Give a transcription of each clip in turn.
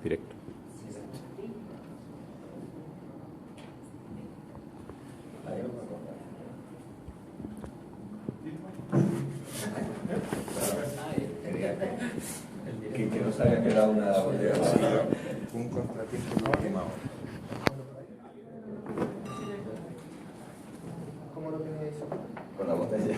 directo. Que no sabía que era una botella. Un contratiempo de última hora. ¿Cómo lo tenéis? Con la botella.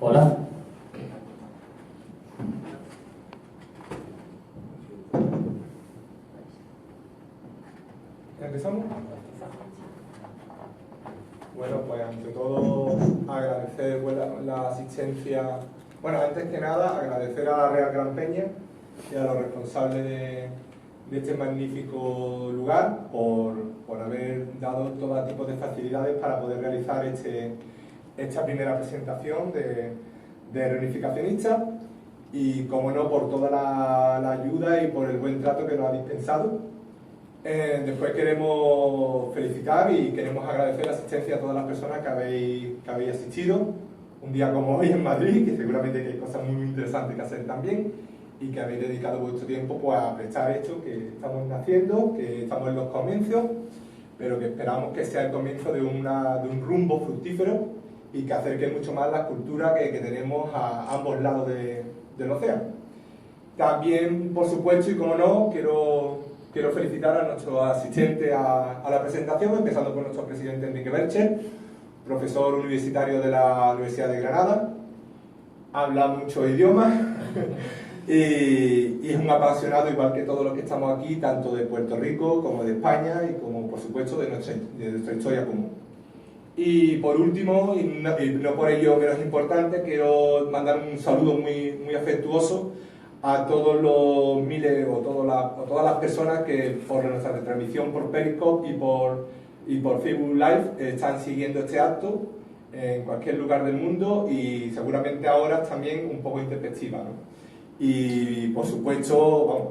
Hola. ¿Empezamos? Bueno, pues ante todo agradecer la asistencia. Bueno, antes que nada agradecer a la Real Gran Peña y a los responsables de este magnífico lugar por haber dado todo tipo de facilidades para poder realizar esta primera presentación de Reunificacionistas y, como no, por toda la ayuda y por el buen trato que nos ha dispensado. Después queremos felicitar y queremos agradecer la asistencia a todas las personas que habéis asistido un día como hoy en Madrid, que seguramente hay cosas muy interesantes que hacer también, y que habéis dedicado vuestro tiempo pues, a prestar esto que estamos haciendo, que estamos en los comienzos, pero que esperamos que sea el comienzo de un rumbo fructífero y que acerque mucho más la cultura que tenemos a ambos lados del océano. También, por supuesto, y como no, quiero felicitar a nuestro asistente a la presentación, empezando por nuestro presidente Enrique Bercher, profesor universitario de la Universidad de Granada, habla muchos idiomas y es un apasionado, igual que todos los que estamos aquí, tanto de Puerto Rico como de España y como, por supuesto, de nuestra historia común. Y por último, y no por ello menos importante, quiero mandar un saludo muy afectuoso a todos los miles o todas las personas que por nuestra retransmisión por Periscope y por Facebook Live están siguiendo este acto en cualquier lugar del mundo y seguramente ahora también un poco introspectiva, ¿no? Y por supuesto, vamos,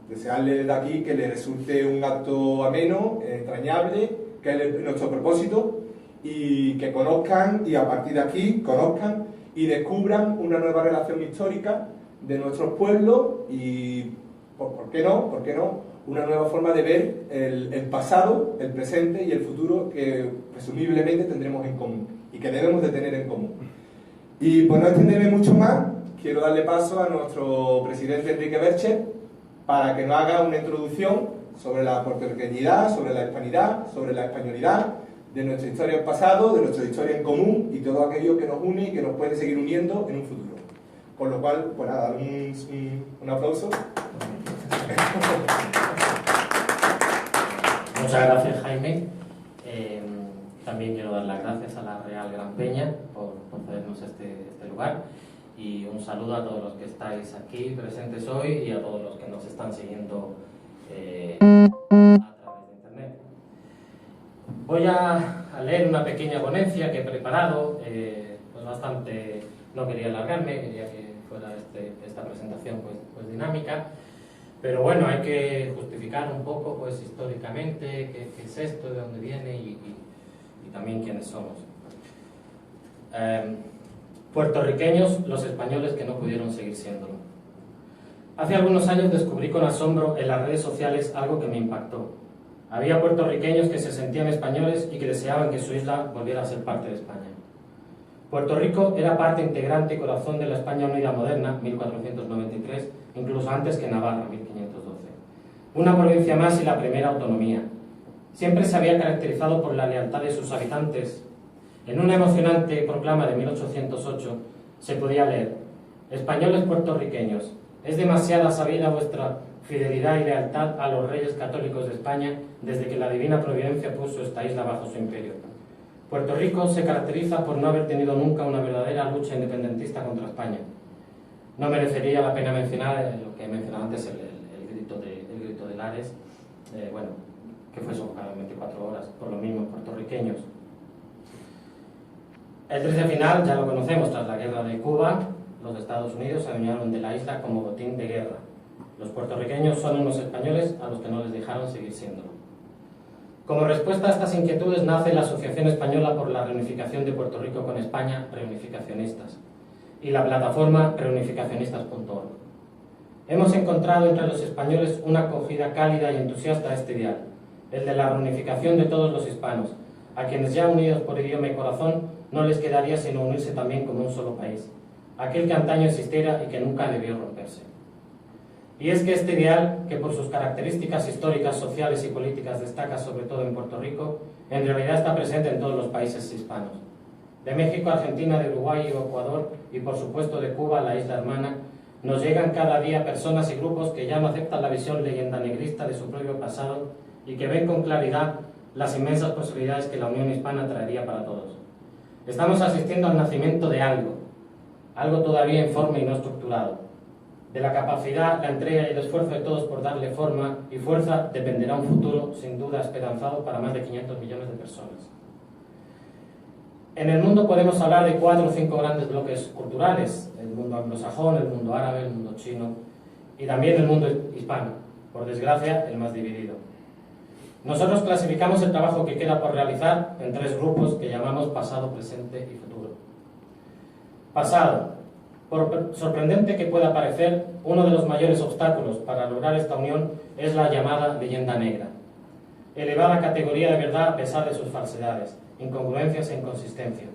desearle desde aquí que le resulte un acto ameno, entrañable, que es nuestro propósito, y que conozcan y a partir de aquí conozcan y descubran una nueva relación histórica de nuestros pueblos y, ¿por qué no? Una nueva forma de ver el pasado, el presente y el futuro que presumiblemente tendremos en común y que debemos de tener en común. Y por no extenderme mucho más, quiero darle paso a nuestro presidente Enrique Bercher para que nos haga una introducción sobre la puertorriqueñidad, sobre la hispanidad, sobre la españolidad, de nuestra historia en pasado, de nuestra historia en común y todo aquello que nos une y que nos puede seguir uniendo en un futuro. Con lo cual, pues nada, un aplauso. Muchas gracias, Jaime. También quiero dar las gracias a la Real Gran Peña por concedernos este lugar y un saludo a todos los que estáis aquí presentes hoy y a todos los que nos están siguiendo a través de internet. Voy a leer una pequeña ponencia que he preparado, pues bastante, no quería alargarme, quería que fuera esta presentación pues dinámica, pero bueno, hay que justificar un poco pues históricamente qué es esto, de dónde viene y también quiénes somos. Puertorriqueños, los españoles que no pudieron seguir siéndolo. Hace algunos años descubrí con asombro en las redes sociales algo que me impactó. Había puertorriqueños que se sentían españoles y que deseaban que su isla volviera a ser parte de España. Puerto Rico era parte integrante y corazón de la España unida moderna, 1493, incluso antes que Navarra, 1512. Una provincia más y la primera autonomía. Siempre se había caracterizado por la lealtad de sus habitantes. En una emocionante proclama de 1808 se podía leer: españoles puertorriqueños, es demasiada sabida vuestra fidelidad y lealtad a los reyes católicos de España desde que la divina providencia puso esta isla bajo su imperio. Puerto Rico se caracteriza por no haber tenido nunca una verdadera lucha independentista contra España. No merecería la pena mencionar lo que he mencionado antes, el grito de Lares, que fue sofocado en 24 horas por los mismos puertorriqueños. El triste final ya lo conocemos. Tras la guerra de Cuba, los Estados Unidos se adueñaron de la isla como botín de guerra. Los puertorriqueños son unos españoles a los que no les dejaron seguir siéndolo. Como respuesta a estas inquietudes nace la Asociación Española por la Reunificación de Puerto Rico con España, Reunificacionistas, y la plataforma reunificacionistas.org. Hemos encontrado entre los españoles una acogida cálida y entusiasta a este ideal, el de la reunificación de todos los hispanos, a quienes ya unidos por idioma y corazón no les quedaría sino unirse también como un solo país, aquel que antaño existiera y que nunca debió romperse. Y es que este ideal, que por sus características históricas, sociales y políticas destaca sobre todo en Puerto Rico, en realidad está presente en todos los países hispanos. De México, Argentina, de Uruguay y Ecuador, y por supuesto de Cuba, la isla hermana, nos llegan cada día personas y grupos que ya no aceptan la visión leyenda negrista de su propio pasado y que ven con claridad las inmensas posibilidades que la unión hispana traería para todos. Estamos asistiendo al nacimiento de algo todavía informe y no estructurado. De la capacidad, la entrega y el esfuerzo de todos por darle forma y fuerza dependerá un futuro sin duda esperanzado para más de 500 millones de personas. En el mundo podemos hablar de 4 o 5 grandes bloques culturales: el mundo anglosajón, el mundo árabe, el mundo chino y también el mundo hispano, por desgracia el más dividido. Nosotros clasificamos el trabajo que queda por realizar en 3 grupos que llamamos pasado, presente y futuro. Pasado. Por sorprendente que pueda parecer, uno de los mayores obstáculos para lograr esta unión es la llamada leyenda negra. Elevada categoría de verdad a pesar de sus falsedades, incongruencias e inconsistencia.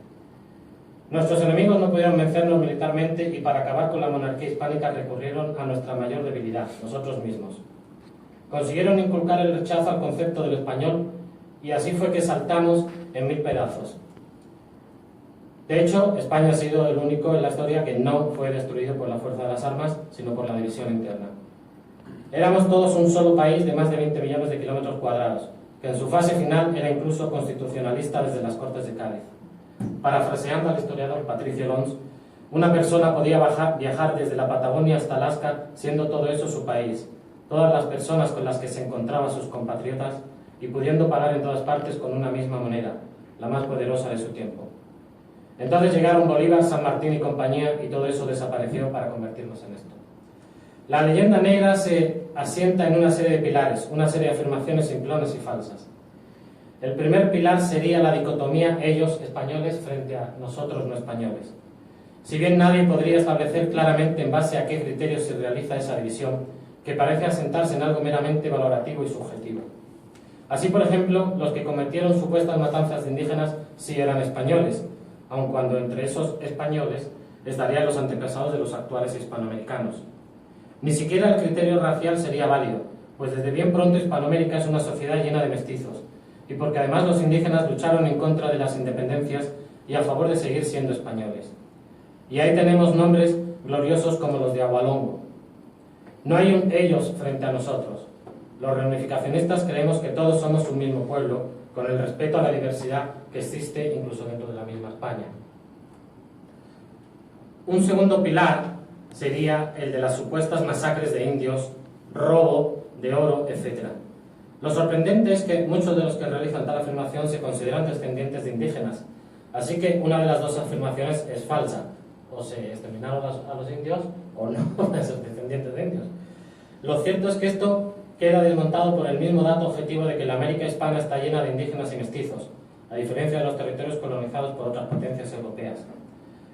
Nuestros enemigos no pudieron vencernos militarmente y para acabar con la monarquía hispánica recurrieron a nuestra mayor debilidad, nosotros mismos. Consiguieron inculcar el rechazo al concepto del español y así fue que saltamos en 1000 pedazos. De hecho, España ha sido el único en la historia que no fue destruido por la fuerza de las armas, sino por la división interna. Éramos todos un solo país de más de 20 millones de kilómetros cuadrados, que en su fase final era incluso constitucionalista desde las Cortes de Cádiz. Parafraseando al historiador Patricio Lons, una persona podía viajar desde la Patagonia hasta Alaska, siendo todo eso su país, todas las personas con las que se encontraban sus compatriotas y pudiendo pagar en todas partes con una misma moneda, la más poderosa de su tiempo. Entonces llegaron Bolívar, San Martín y compañía y todo eso desapareció para convertirnos en esto. La leyenda negra se asienta en una serie de pilares, una serie de afirmaciones simplonas y falsas. El primer pilar sería la dicotomía ellos españoles frente a nosotros no españoles. Si bien nadie podría establecer claramente en base a qué criterios se realiza esa división, que parece asentarse en algo meramente valorativo y subjetivo. Así, por ejemplo, los que cometieron supuestas matanzas de indígenas sí eran españoles, aun cuando entre esos españoles estarían los antepasados de los actuales hispanoamericanos. Ni siquiera el criterio racial sería válido, pues desde bien pronto Hispanoamérica es una sociedad llena de mestizos, y porque además los indígenas lucharon en contra de las independencias y a favor de seguir siendo españoles. Y ahí tenemos nombres gloriosos como los de Agualongo. No hay un ellos frente a nosotros. Los reunificacionistas creemos que todos somos un mismo pueblo, con el respeto a la diversidad que existe incluso dentro de la misma España. Un segundo pilar sería el de las supuestas masacres de indios, robo de oro, etc. Lo sorprendente es que muchos de los que realizan tal afirmación se consideran descendientes de indígenas, así que una de las dos afirmaciones es falsa: o se exterminaron a los indios o no esos descendientes de indios. Lo cierto es que esto queda desmontado por el mismo dato objetivo de que la América hispana está llena de indígenas y mestizos, a diferencia de los territorios colonizados por otras potencias europeas.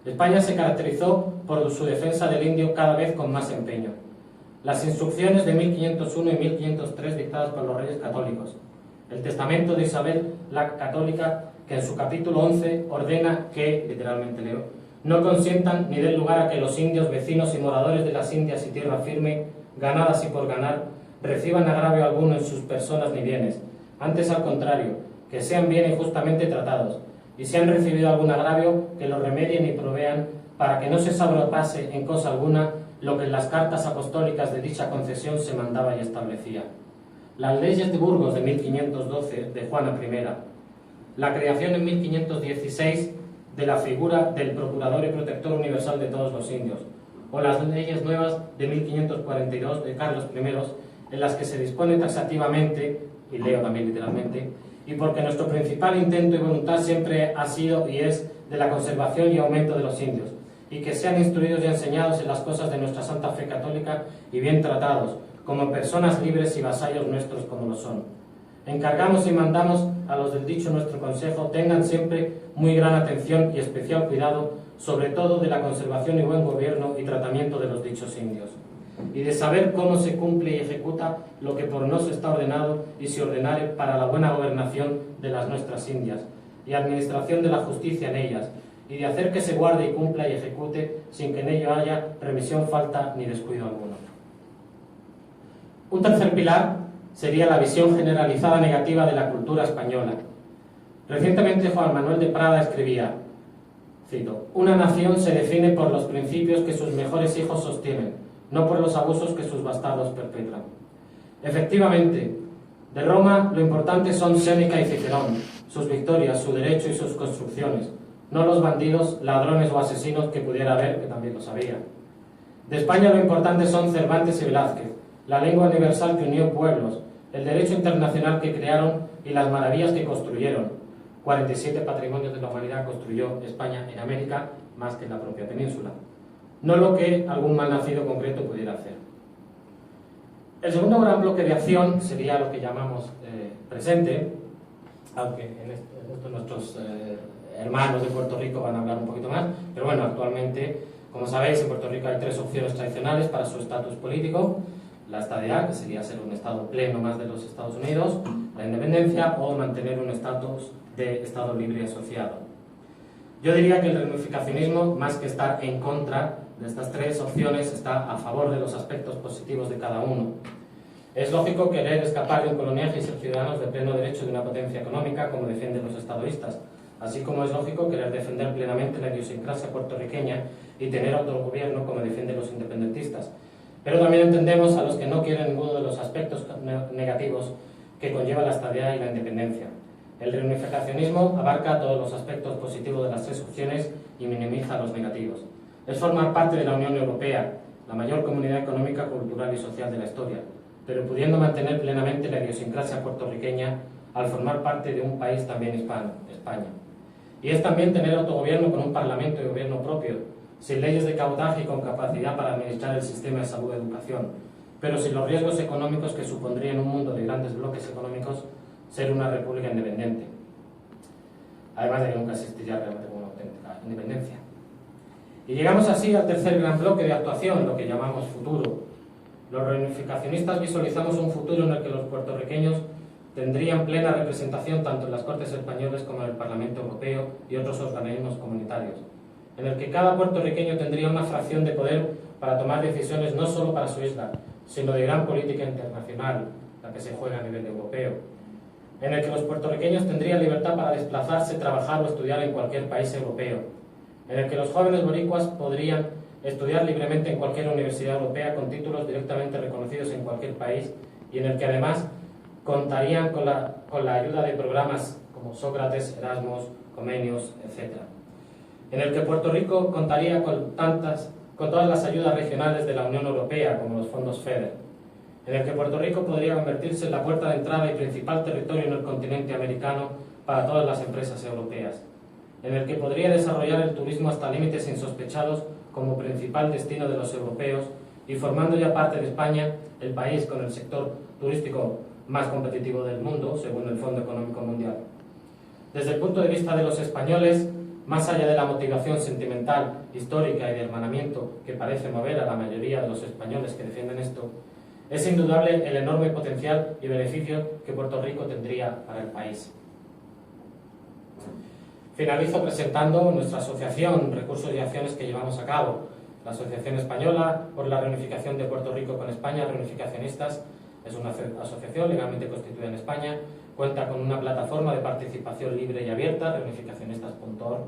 España se caracterizó por su defensa del indio cada vez con más empeño. Las instrucciones de 1501 y 1503 dictadas por los reyes católicos, el testamento de Isabel la Católica, que en su capítulo 11 ordena que, literalmente leo, no consientan ni den lugar a que los indios, vecinos y moradores de las Indias y tierra firme, ganadas y por ganar, reciban agravio alguno en sus personas ni bienes, antes al contrario, que sean bien y justamente tratados, y si han recibido algún agravio, que lo remedien y provean, para que no se sobrepase en cosa alguna lo que en las cartas apostólicas de dicha concesión se mandaba y establecía. Las leyes de Burgos de 1512 de Juana I, la creación en 1516 de la figura del Procurador y Protector Universal de todos los indios, o las leyes nuevas de 1542 de Carlos I, en las que se dispone taxativamente, y leo también literalmente, y porque nuestro principal intento y voluntad siempre ha sido y es de la conservación y aumento de los indios, y que sean instruidos y enseñados en las cosas de nuestra santa fe católica y bien tratados, como personas libres y vasallos nuestros como lo son. Encargamos y mandamos a los del dicho nuestro consejo tengan siempre muy gran atención y especial cuidado, sobre todo de la conservación y buen gobierno y tratamiento de los dichos indios, y de saber cómo se cumple y ejecuta lo que por nos está ordenado y se ordenare para la buena gobernación de las nuestras Indias, y administración de la justicia en ellas, y de hacer que se guarde y cumpla y ejecute sin que en ello haya remisión, falta ni descuido alguno. Un tercer pilar sería la visión generalizada negativa de la cultura española. Recientemente Juan Manuel de Prada escribía, cito, «Una nación se define por los principios que sus mejores hijos sostienen, no por los abusos que sus bastardos perpetran». Efectivamente, de Roma lo importante son Séneca y Cicerón, sus victorias, su derecho y sus construcciones, no los bandidos, ladrones o asesinos que pudiera haber, que también lo sabía. De España lo importante son Cervantes y Velázquez, la lengua universal que unió pueblos, el derecho internacional que crearon y las maravillas que construyeron. 47 patrimonios de la humanidad construyó España en América, más que en la propia península. No lo que algún malnacido concreto pudiera hacer. El segundo gran bloque de acción sería lo que llamamos presente, aunque en esto nuestros hermanos de Puerto Rico van a hablar un poquito más, pero bueno, actualmente, como sabéis, en Puerto Rico hay tres opciones tradicionales para su estatus político: la estadidad, que sería ser un estado pleno más de los Estados Unidos, la independencia o mantener un estatus de estado libre y asociado. Yo diría que el reunificacionismo, más que estar en contra de estas tres opciones, está a favor de los aspectos positivos de cada uno. Es lógico querer escapar de un coloniaje y ser ciudadanos de pleno derecho de una potencia económica, como defienden los estadoístas, así como es lógico querer defender plenamente la idiosincrasia puertorriqueña y tener autogobierno, como defienden los independentistas. Pero también entendemos a los que no quieren ninguno de los aspectos negativos que conlleva la estadidad y la independencia. El reunificacionismo abarca todos los aspectos positivos de las tres opciones y minimiza los negativos. Es formar parte de la Unión Europea, la mayor comunidad económica, cultural y social de la historia, pero pudiendo mantener plenamente la idiosincrasia puertorriqueña al formar parte de un país también hispano, España. Y es también tener autogobierno con un parlamento y gobierno propio, sin leyes de cabotaje y con capacidad para administrar el sistema de salud y educación, pero sin los riesgos económicos que supondría en un mundo de grandes bloques económicos ser una república independiente, además de que nunca existiría realmente una auténtica independencia. Y llegamos así al tercer gran bloque de actuación, lo que llamamos futuro. Los reunificacionistas visualizamos un futuro en el que los puertorriqueños tendrían plena representación tanto en las Cortes Españolas como en el Parlamento Europeo y otros organismos comunitarios, en el que cada puertorriqueño tendría una fracción de poder para tomar decisiones no solo para su isla, sino de gran política internacional, la que se juega a nivel europeo, en el que los puertorriqueños tendrían libertad para desplazarse, trabajar o estudiar en cualquier país europeo, en el que los jóvenes boricuas podrían estudiar libremente en cualquier universidad europea con títulos directamente reconocidos en cualquier país y en el que además contarían con la ayuda de programas como Sócrates, Erasmus, Comenius, etc. En el que Puerto Rico contaría con todas las ayudas regionales de la Unión Europea, como los fondos FEDER, en el que Puerto Rico podría convertirse en la puerta de entrada y principal territorio en el continente americano para todas las empresas europeas, en el que podría desarrollar el turismo hasta límites insospechados como principal destino de los europeos y formando ya parte de España el país con el sector turístico más competitivo del mundo, según el Fondo Económico Mundial. Desde el punto de vista de los españoles, más allá de la motivación sentimental, histórica y de hermanamiento que parece mover a la mayoría de los españoles que defienden esto, Es indudable el enorme potencial y beneficio que Puerto Rico tendría para el país. Finalizo presentando nuestra asociación, recursos y acciones que llevamos a cabo. La Asociación Española por la Reunificación de Puerto Rico con España, Reunificacionistas, es una asociación legalmente constituida en España, cuenta con una plataforma de participación libre y abierta, reunificacionistas.org.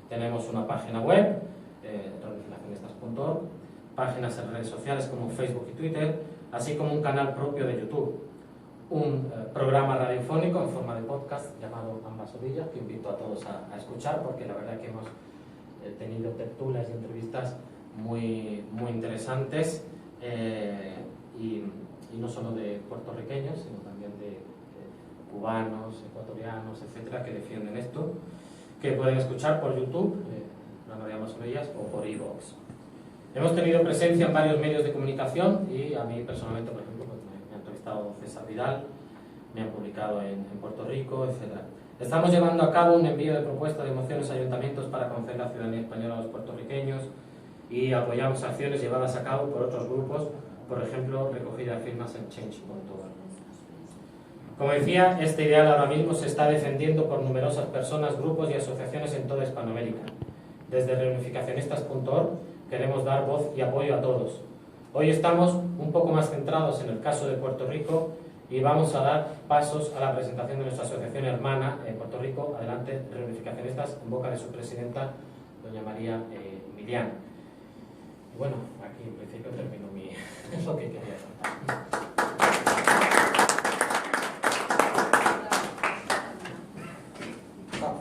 Tenemos una página web, reunificacionistas.org, páginas en redes sociales como Facebook y Twitter, así como un canal propio de YouTube. Un programa radiofónico en forma de podcast llamado Ambas Orillas, que invito a todos a escuchar, porque la verdad que hemos tenido tertulias y entrevistas muy interesantes, y no solo de puertorriqueños, sino también de cubanos, ecuatorianos, etcétera, que defienden esto, que pueden escuchar por YouTube, programa de Ambas Orillas, o por iVoox. Hemos tenido presencia en varios medios de comunicación y a mí personalmente, por ejemplo, pues me ha entrevistado César Vidal, me han publicado en Puerto Rico, etc. Estamos llevando a cabo un envío de propuestas de mociones a ayuntamientos para conceder la ciudadanía española a los puertorriqueños y apoyamos acciones llevadas a cabo por otros grupos, por ejemplo, recogida de firmas en change.org. Como decía, este ideal ahora mismo se está defendiendo por numerosas personas, grupos y asociaciones en toda Hispanoamérica. Desde reunificacionistas.org queremos dar voz y apoyo a todos. Hoy estamos un poco más centrados en el caso de Puerto Rico y vamos a dar pasos a la presentación de nuestra asociación hermana en Puerto Rico. Adelante, Reunificacionistas, en boca de su presidenta, doña María Millán. Y bueno, aquí en principio termino lo que quería contar.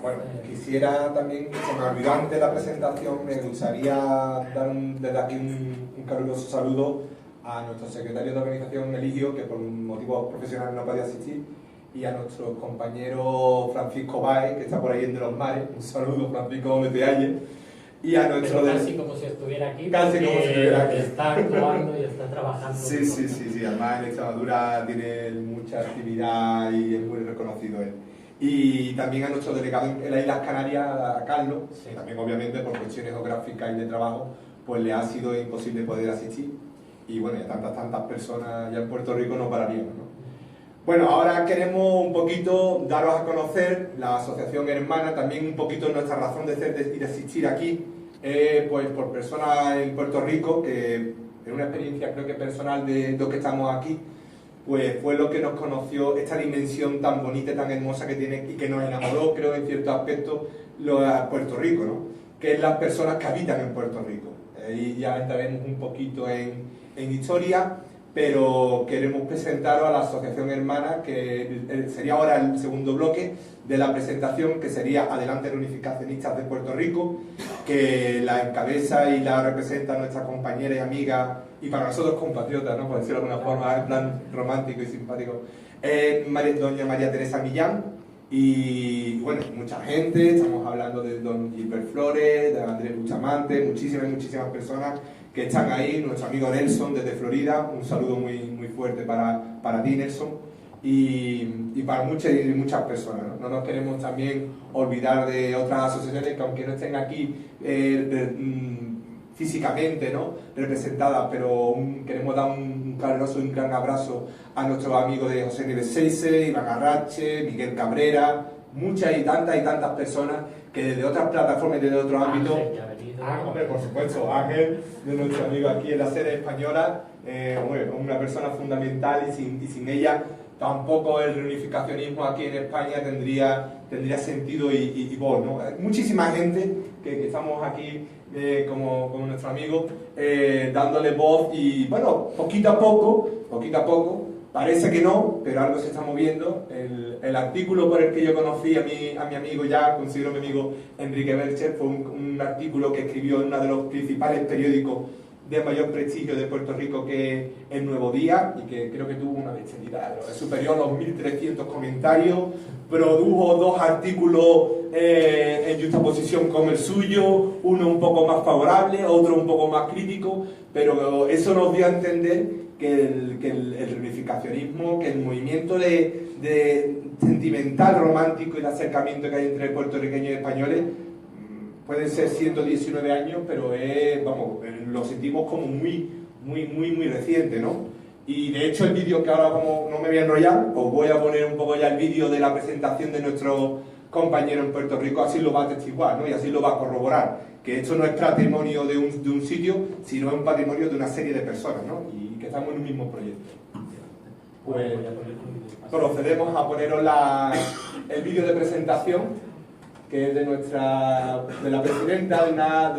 Bueno, quisiera también, se me olvidó antes de la presentación, me gustaría dar desde aquí un caluroso saludo a nuestro secretario de organización, Eligio, que por motivos profesionales no podía asistir, y a nuestro compañero Francisco Baez, que está por ahí en los mares. Un saludo, Francisco, donde te halles. Y a nuestro... Pero casi como si estuviera aquí, casi como si estuviera aquí. Está actuando y está trabajando. Sí, además en Extremadura tiene mucha actividad y es muy reconocido él. Y también a nuestro delegado en las Islas Canarias, a Carlos, que también obviamente por cuestiones geográficas y de trabajo, pues le ha sido imposible poder asistir. Y bueno, ya tantas personas ya en Puerto Rico no pararíamos, ¿no? Bueno, ahora queremos un poquito daros a conocer la asociación hermana, también un poquito nuestra razón de ser y de existir aquí, pues por personas en Puerto Rico, que en una experiencia creo que personal de los que estamos aquí, pues fue lo que nos conoció esta dimensión tan bonita y tan hermosa que tiene y que nos enamoró, creo, en cierto aspecto, Puerto Rico, ¿no? Que es las personas que habitan en Puerto Rico. Y ya entraremos un poquito en historia, pero queremos presentaros a la asociación hermana, que sería ahora el segundo bloque de la presentación, que sería Adelante Reunificacionistas de Puerto Rico, que la encabeza y la representa nuestra compañera y amiga, y para nosotros compatriotas, ¿no?, por decirlo de alguna forma, en plan romántico y simpático, doña María Teresa Millán. Y bueno, mucha gente, estamos hablando de don Gilbert Flores, de Andrés Bustamante, muchísimas personas que están ahí, nuestro amigo Nelson desde Florida, un saludo muy fuerte para ti, Nelson, y para muchas personas, ¿no? No nos queremos también olvidar de otras asociaciones que, aunque no estén aquí físicamente, ¿no?, representadas, pero queremos dar un caluroso y un gran abrazo a nuestros amigos de José Nieves Seise, Iván Arrache, Miguel Cabrera, muchas y tantas personas que desde otras plataformas y desde otros ámbitos... Hombre, por supuesto, Ángel, de nuestro amigo aquí en la sede española, una persona fundamental, y sin ella tampoco el reunificacionismo aquí en España tendría sentido y voz, ¿no? Muchísima gente que estamos aquí como nuestro amigo, dándole voz, y bueno, poquito a poco, parece que no, pero algo se está moviendo. El artículo por el que yo conocí a mi amigo, ya considero mi amigo Enrique Belcher, fue un artículo que escribió en uno de los principales periódicos de mayor prestigio de Puerto Rico, que es El Nuevo Día, y que creo que tuvo una bestialidad superior a los 1.300 comentarios, produjo 2 artículos en justaposición con el suyo, uno un poco más favorable, otro un poco más crítico, pero eso nos dio a entender que el reunificacionismo, que el movimiento de sentimental, romántico y de acercamiento que hay entre puertorriqueños y españoles, pueden ser 119 años, pero lo sentimos como muy reciente, ¿no? Y de hecho el vídeo que ahora, como no me voy a enrollar, os voy a poner un poco ya el vídeo de la presentación de nuestro compañero en Puerto Rico, así lo va a atestiguar, ¿no? Y así lo va a corroborar, que esto no es patrimonio de un sitio, sino es un patrimonio de una serie de personas, ¿no? Y que estamos en un mismo proyecto. Pues procedemos a poneros el vídeo de presentación, que es de la presidenta de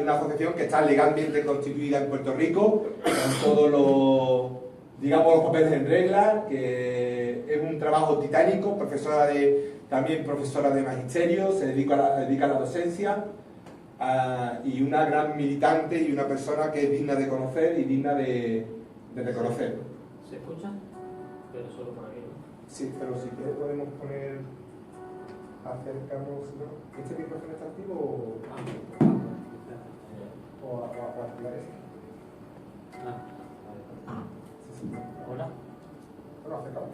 una asociación que está legalmente constituida en Puerto Rico, con todos los papeles en regla, que es un trabajo titánico, también profesora de magisterio, se dedica a la docencia, y una gran militante y una persona que es digna de conocer y digna de reconocer. ¿Se escucha? Pero solo por aquí, ¿no? Sí, pero si quieres podemos acercamos, ¿no? ¿Este micrófono está activo o activar este? Sí. Hola. Bueno, acercamos.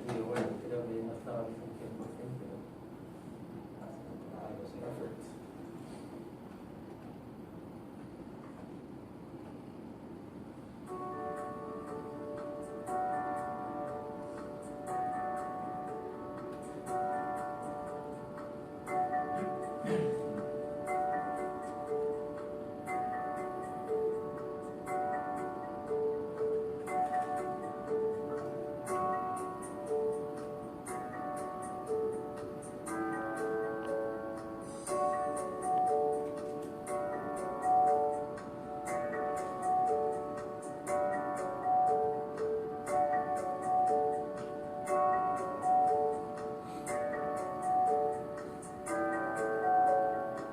Digo, bueno, creo que no estaba al 100%, pero algo así. Perfecto.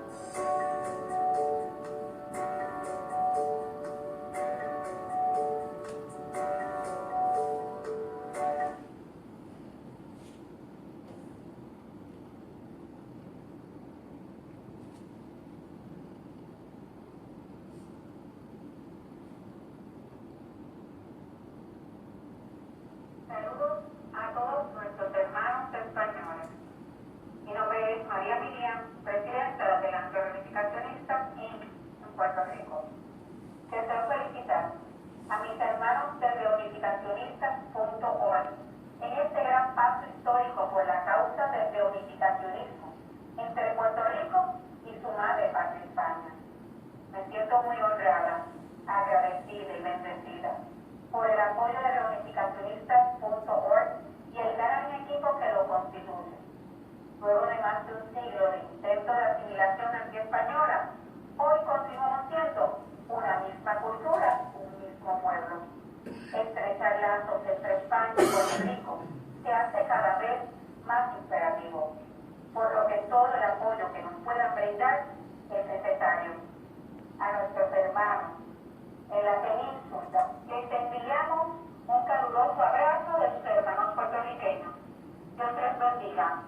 Saludos a todos nuestros hermanos españoles. Mi nombre es María Miriam, presidenta de la Reunificacionistas Inc. en Puerto Rico. Deseo felicitar a mis hermanos de reunificacionistas.org en este gran paso histórico por la causa del reunificacionismo entre Puerto Rico y su madre patria España. Me siento muy honrada, agradecida y bendecida por el apoyo de reunificacionistas.org y el gran equipo que lo constituye. Luego de más de un siglo de intento de asimilación anti-española, hoy continuamos siendo una misma cultura, un mismo pueblo. Estrechar lazos entre España y Puerto Rico se hace cada vez más imperativo, por lo que todo el apoyo que nos puedan brindar es necesario. A nuestros hermanos en la península, les enviamos un caluroso abrazo de sus hermanos puertorriqueños. Dios les bendiga.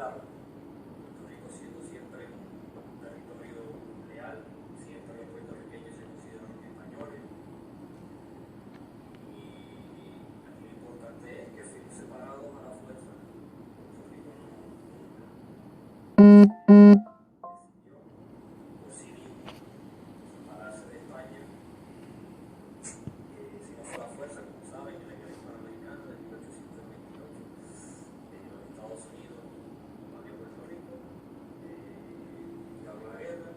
claro, Puerto Rico siendo siempre un territorio leal, siempre los puertorriqueños se consideran españoles. Y aquí lo importante es que fuimos separados a la fuerza. Puerto Rico no decidió por sí mismo separarse de España. Si no fue la fuerza, como saben, en la guerra hispanoamericana de 1828, los Estados Unidos invadió Puerto Rico, ganó la guerra,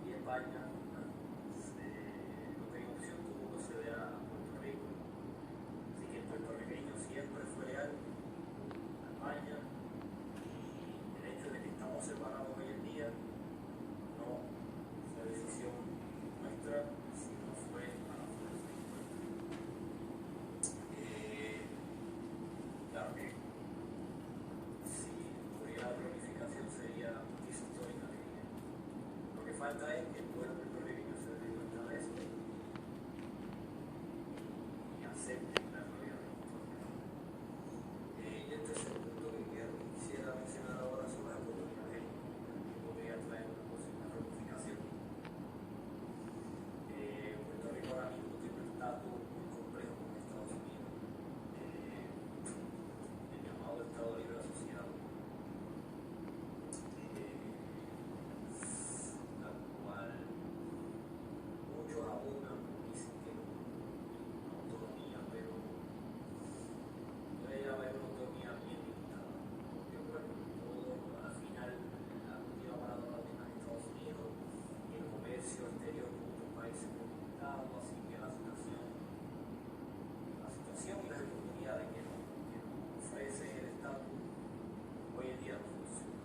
y España no tenía opción, tuvo que ceder a Puerto Rico. Así que el puertorriqueño siempre fue leal a España, y el hecho de que estamos separados hoy en día no fue decisión nuestra, sino fue a la fuerza. Claro que si hubiera reunificación sería justicia histórica, diría. Lo que falta es que el pueblo puertorriqueño se dé cuenta de esto y acepte la realidad histórica. Y el tercer punto que quisiera mencionar ahora son las oportunidades que podría traer una posible reunificación. Puerto Rico ahora mismo tiene un estatus muy complejo con Estados Unidos, el llamado Estado Libre Asociado, la cual muchos abogan, dicen que es una autonomía, pero debe haber una autonomía bien limitada, porque bueno, todo al final la última parada la tiene Estados Unidos y el comercio exterior con otros países muy limitado, así que la situación y las oportunidades que nos ofrece el Estado hoy en día no funciona.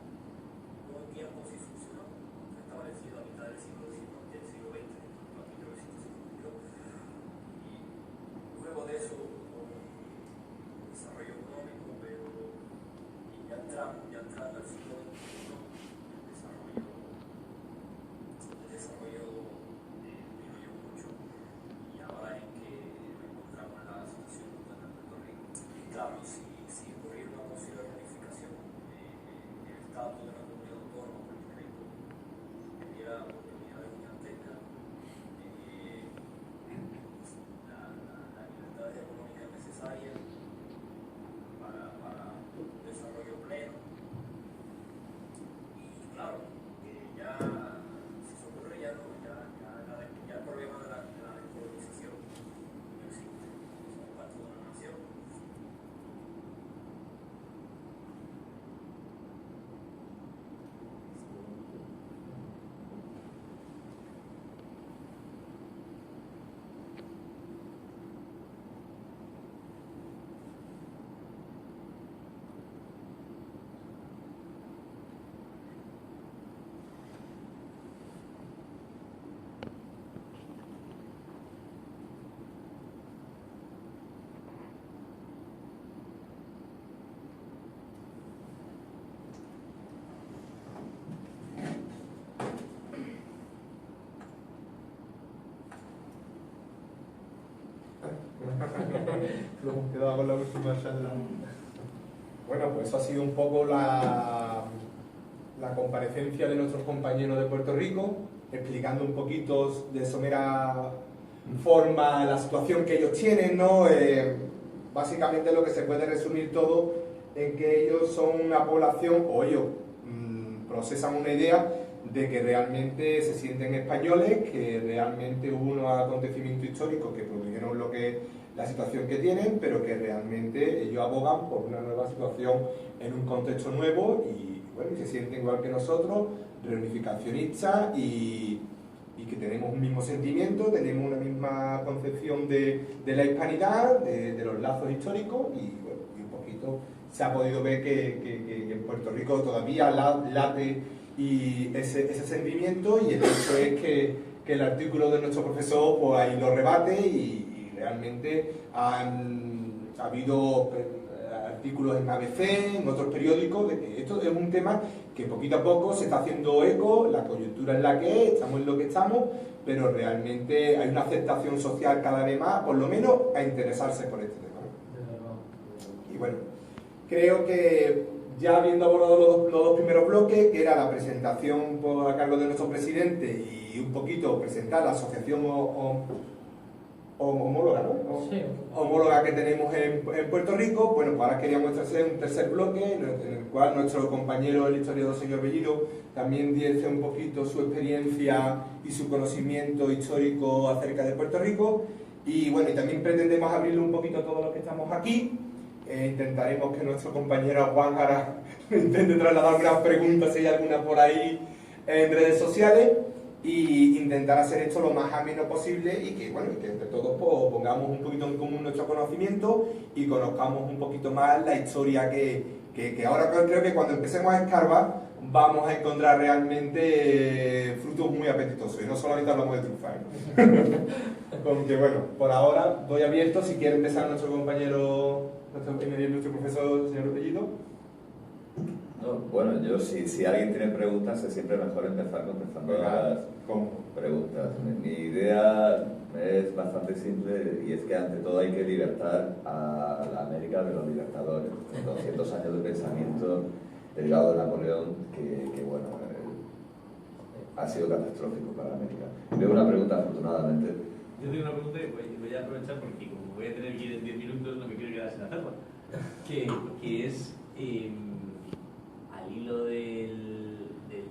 Hubo un tiempo sí funcionó, establecido a mitad del siglo XX, aquí 1952, y luego de eso hubo un desarrollo económico, pero ya entrando al siglo XXI, el desarrollo disminuyó mucho, y ahora es que nos encontramos en la situación actual de Puerto Rico. Y claro, si ocurriera una posible reunificación, el Estado de la comunidad autónoma de Puerto Rico tendría oportunidades gigantescas, las libertades económicas necesarias para un desarrollo pleno. Y claro, ya si se ocurre ya no, ya el problema de la descolonización no existe. Somos parte de una nación. Lo hemos quedado con la última charla. Bueno, pues eso ha sido un poco la comparecencia de nuestros compañeros de Puerto Rico, explicando un poquito de somera forma la situación que ellos tienen, ¿no? Básicamente lo que se puede resumir todo en que ellos son una población, o ellos procesan una idea de que realmente se sienten españoles, que realmente hubo unos acontecimientos históricos que produjeron la situación que tienen, pero que realmente ellos abogan por una nueva situación en un contexto nuevo y bueno, se sienten igual que nosotros, reunificacionistas y que tenemos un mismo sentimiento, tenemos una misma concepción de la hispanidad, de los lazos históricos y bueno, y un poquito se ha podido ver que en Puerto Rico todavía late y ese sentimiento, y el hecho es que el artículo de nuestro profesor pues ahí lo rebate y realmente ha habido artículos en ABC, en otros periódicos, de que esto es un tema que poquito a poco se está haciendo eco, la coyuntura es la que es, estamos en lo que estamos, pero realmente hay una aceptación social cada vez más, por lo menos a interesarse por este tema, ¿no? Y bueno, creo que ya habiendo abordado los dos primeros bloques, que era la presentación a cargo de nuestro presidente y un poquito presentar la asociación homóloga, ¿no? Sí. Homóloga que tenemos en Puerto Rico, bueno, pues ahora queríamos hacer un tercer bloque en el cual nuestro compañero, el historiador señor Bellido, también diese un poquito su experiencia y su conocimiento histórico acerca de Puerto Rico. Y bueno, y también pretendemos abrirle un poquito a todos los que estamos aquí. Intentaremos que nuestro compañero Juan Jara intente trasladar algunas preguntas, si hay alguna por ahí en redes sociales, y intentar hacer esto lo más ameno posible y que, bueno, que entre todos pues, pongamos un poquito en común nuestro conocimiento y conozcamos un poquito más la historia que ahora creo que cuando empecemos a escarbar vamos a encontrar realmente frutos muy apetitosos y no solamente hablamos de trufas. Aunque bueno, por ahora doy abierto si quiere empezar nuestro compañero, nuestro profesor, señor Bellido. No, bueno, yo si alguien tiene preguntas es siempre mejor empezar contestando las preguntas. Mi idea es bastante simple y es que ante todo hay que libertar a la América de los libertadores. 200 años de pensamiento derivado de Napoleón que bueno, ha sido catastrófico para América. Tengo una pregunta, afortunadamente. Yo tengo una pregunta y voy a aprovechar porque como voy a tener que ir en 10 minutos no me quiero quedar sin hacerla. Que es, al hilo del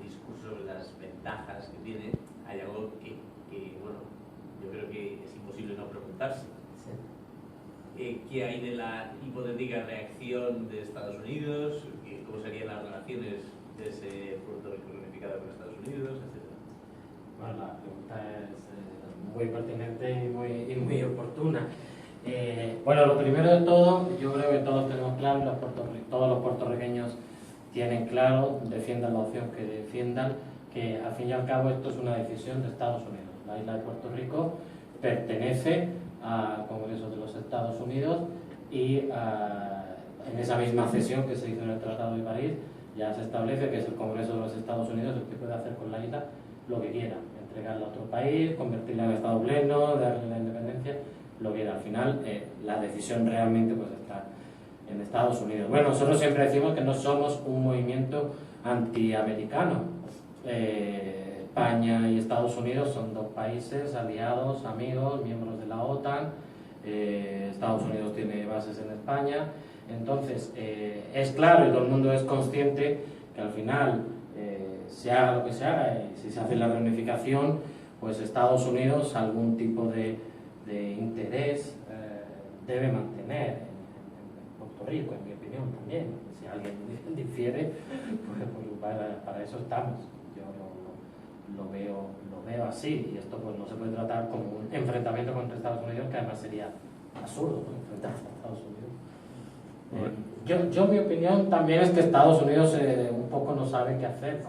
discurso sobre las ventajas que tiene, hay algo que bueno, yo creo que es imposible no preguntarse. ¿Qué hay de la hipotética reacción de Estados Unidos? ¿Cómo serían las relaciones de ese Puerto Rico reunificado con Estados Unidos, etcétera? Bueno, la pregunta es muy pertinente y muy oportuna. Bueno, lo primero de todo, yo creo que todos tenemos claro, todos los puertorriqueños tienen claro, defiendan la opción que defiendan, que al fin y al cabo esto es una decisión de Estados Unidos. La isla de Puerto Rico pertenece al Congreso de los Estados Unidos y en esa misma cesión que se hizo en el Tratado de París ya se establece que es el Congreso de los Estados Unidos el que puede hacer con la isla lo que quiera, entregarla a otro país, convertirla en Estado pleno, darle la independencia, lo que quiera. Al final la decisión realmente pues está en Estados Unidos. Bueno, nosotros siempre decimos que no somos un movimiento antiamericano. España y Estados Unidos son dos países aliados, amigos, miembros de la OTAN. Estados Unidos tiene bases en España. Entonces, es claro y todo el mundo es consciente que al final, se haga lo que se haga, y si se hace la reunificación, pues Estados Unidos algún tipo de interés debe mantener en Puerto Rico, en mi opinión también. Si alguien difiere, pues para eso estamos. Yo lo veo así, y esto pues no se puede tratar como un enfrentamiento contra Estados Unidos, que además sería absurdo, ¿no? Enfrentarse a Estados Unidos. Yo mi opinión también es que Estados Unidos un poco no sabe qué hacer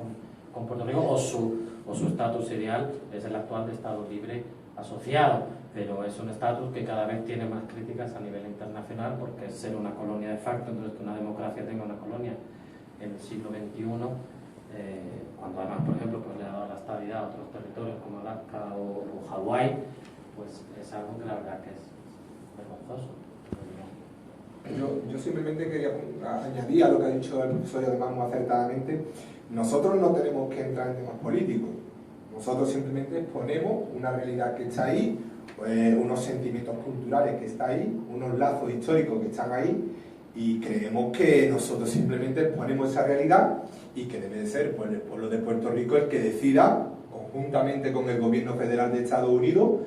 con Puerto Rico, o su estatus ideal es el actual de Estado libre asociado, pero es un estatus que cada vez tiene más críticas a nivel internacional, porque es ser una colonia de facto. Entonces, que una democracia tenga una colonia en el siglo XXI, cuando además, por ejemplo, pues le ha dado la estabilidad a otros territorios como Alaska o Hawái, pues es algo que la verdad que es vergonzoso. Yo simplemente quería añadir a lo que ha dicho el profesor y además muy acertadamente. Nosotros no tenemos que entrar en temas políticos. Nosotros simplemente exponemos una realidad que está ahí, unos sentimientos culturales que están ahí, unos lazos históricos que están ahí, y creemos que nosotros simplemente exponemos esa realidad y que debe de ser pues, el pueblo de Puerto Rico el que decida, conjuntamente con el gobierno federal de Estados Unidos,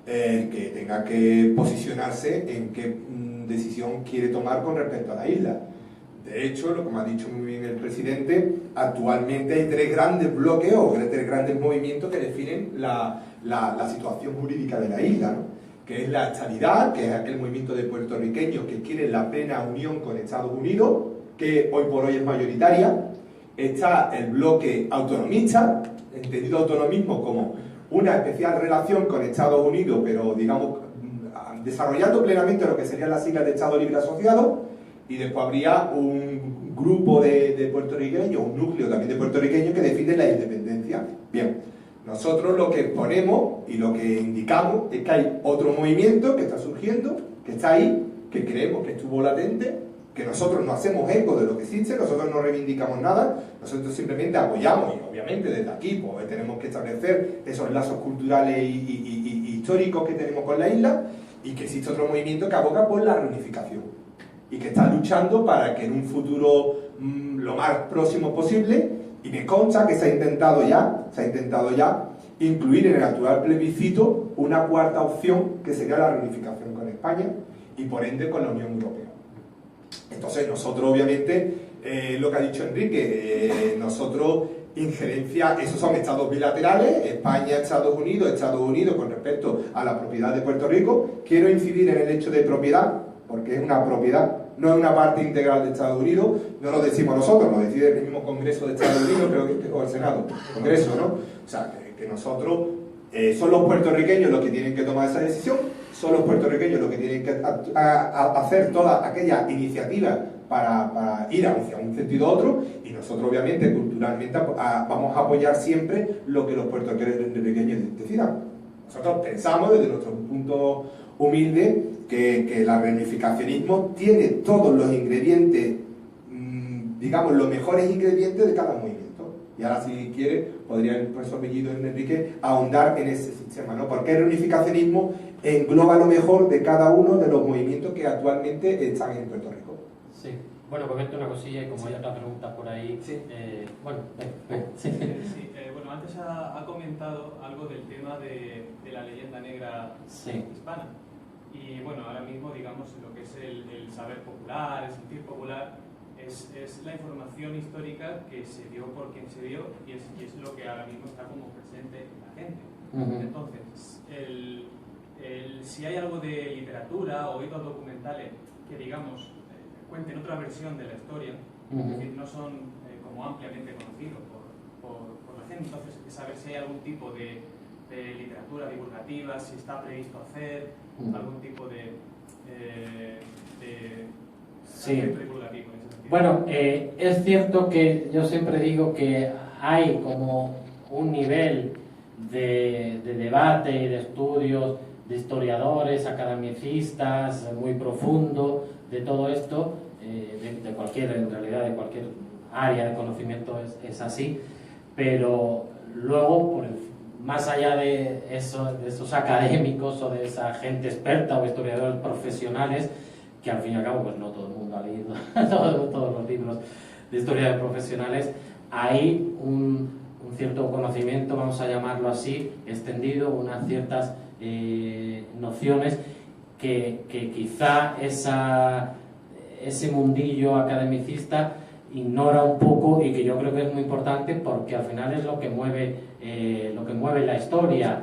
que tenga que posicionarse en qué decisión quiere tomar con respecto a la isla. De hecho, como ha dicho muy bien el presidente, actualmente hay tres grandes bloques o tres grandes movimientos que definen la situación jurídica de la isla, ¿no? Que es la estadidad, que es aquel movimiento de puertorriqueños que quiere la plena unión con Estados Unidos, que hoy por hoy es mayoritaria. Está el bloque autonomista, entendido autonomismo como una especial relación con Estados Unidos, pero digamos desarrollando plenamente lo que serían las siglas de Estado Libre Asociado. Y después habría un grupo de puertorriqueños, un núcleo también de puertorriqueños que defienden la independencia. Bien, nosotros lo que ponemos y lo que indicamos es que hay otro movimiento que está surgiendo, que está ahí, que creemos que estuvo latente que nosotros no hacemos eco de lo que existe, nosotros no reivindicamos nada, nosotros simplemente apoyamos, y obviamente desde aquí pues, tenemos que establecer esos lazos culturales y históricos que tenemos con la isla, y que existe otro movimiento que aboga por la reunificación y que está luchando para que en un futuro lo más próximo posible, y me consta que se ha intentado ya incluir en el actual plebiscito una cuarta opción que sería la reunificación con España y por ende con la Unión Europea. Entonces nosotros obviamente, lo que ha dicho Enrique, nosotros injerencia, esos son estados bilaterales, España, Estados Unidos con respecto a la propiedad de Puerto Rico. Quiero incidir en el hecho de propiedad, porque es una propiedad, no es una parte integral de Estados Unidos, no lo decimos nosotros, lo decide el mismo Congreso de Estados Unidos, creo que o el Senado, Congreso, ¿no? O sea, que nosotros, son los puertorriqueños los que tienen que tomar esa decisión, son los puertorriqueños los que tienen que hacer todas aquellas iniciativas para ir hacia un sentido u otro, y nosotros obviamente culturalmente vamos a apoyar siempre lo que los puertorriqueños decidan. Nosotros pensamos desde nuestro punto humilde que el reunificacionismo tiene todos los ingredientes, digamos los mejores ingredientes de cada movimiento. Y ahora si quiere podría el profesor Bellido Enrique ahondar en ese sistema, ¿no? Porque el reunificacionismo engloba lo mejor de cada uno de los movimientos que actualmente están en Puerto Rico. Sí, bueno, comento una cosilla y como hay otra pregunta por ahí, sí. Bueno, Sí, bueno, antes ha comentado algo del tema de la leyenda negra hispana. Y bueno, ahora mismo, digamos, lo que es el saber popular, el sentir popular, es la información histórica que se dio por quien se dio y es lo que ahora mismo está como presente en la gente. Entonces, si hay algo de literatura o hitos documentales que, digamos, cuenten otra versión de la historia, es decir, no son como ampliamente conocidos por la gente, entonces saber si hay algún tipo de literatura divulgativa, si está previsto hacer algún tipo de divulgativo en ese sentido. Bueno, es cierto que yo siempre digo que hay como un nivel de debate y de estudios de historiadores, academicistas, muy profundo de todo esto, de cualquier, en realidad de cualquier área de conocimiento es así, pero luego, más allá de esos académicos o de esa gente experta o historiadores profesionales, que al fin y al cabo pues no todo el mundo ha leído todos los libros de historia de profesionales, hay un cierto conocimiento, vamos a llamarlo así, extendido, unas ciertas nociones que quizá ese mundillo academicista ignora un poco y que yo creo que es muy importante porque al final es lo que mueve la historia.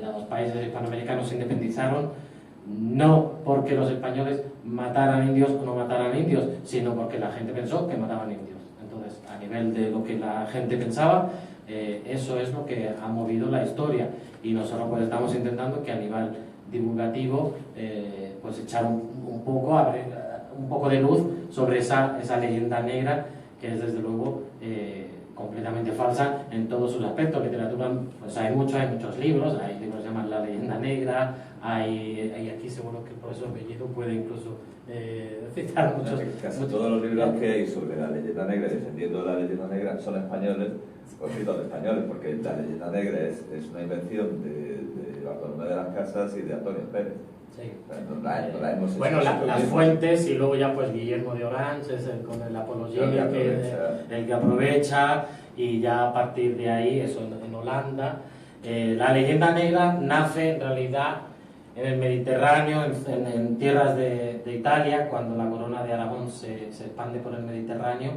Los países hispanoamericanos se independizaron no porque los españoles mataran indios o no mataran indios, sino porque la gente pensó que mataban indios. Entonces, a nivel de lo que la gente pensaba, eso es lo que ha movido la historia, y nosotros pues estamos intentando que a nivel divulgativo pues echar un poco de luz sobre esa leyenda negra, que es desde luego completamente falsa en todos sus aspectos. Literatura, pues hay muchos libros, hay libros que se llaman La leyenda negra, hay aquí seguro que el profesor Bellido puede incluso citar muchos. Casi todos los libros que hay sobre la leyenda negra, defendiendo la leyenda negra, son españoles, o escritos de españoles, porque la leyenda negra es una invención de Bartolomé de las Casas y de Antonio Pérez. Sí. No la hemos hecho bueno, las fuentes, y luego ya pues Guillermo de Orange es con el Apología el que aprovecha, y ya a partir de ahí, eso en Holanda. La leyenda negra nace en realidad en el Mediterráneo, en tierras de Italia, cuando la corona de Aragón se expande por el Mediterráneo.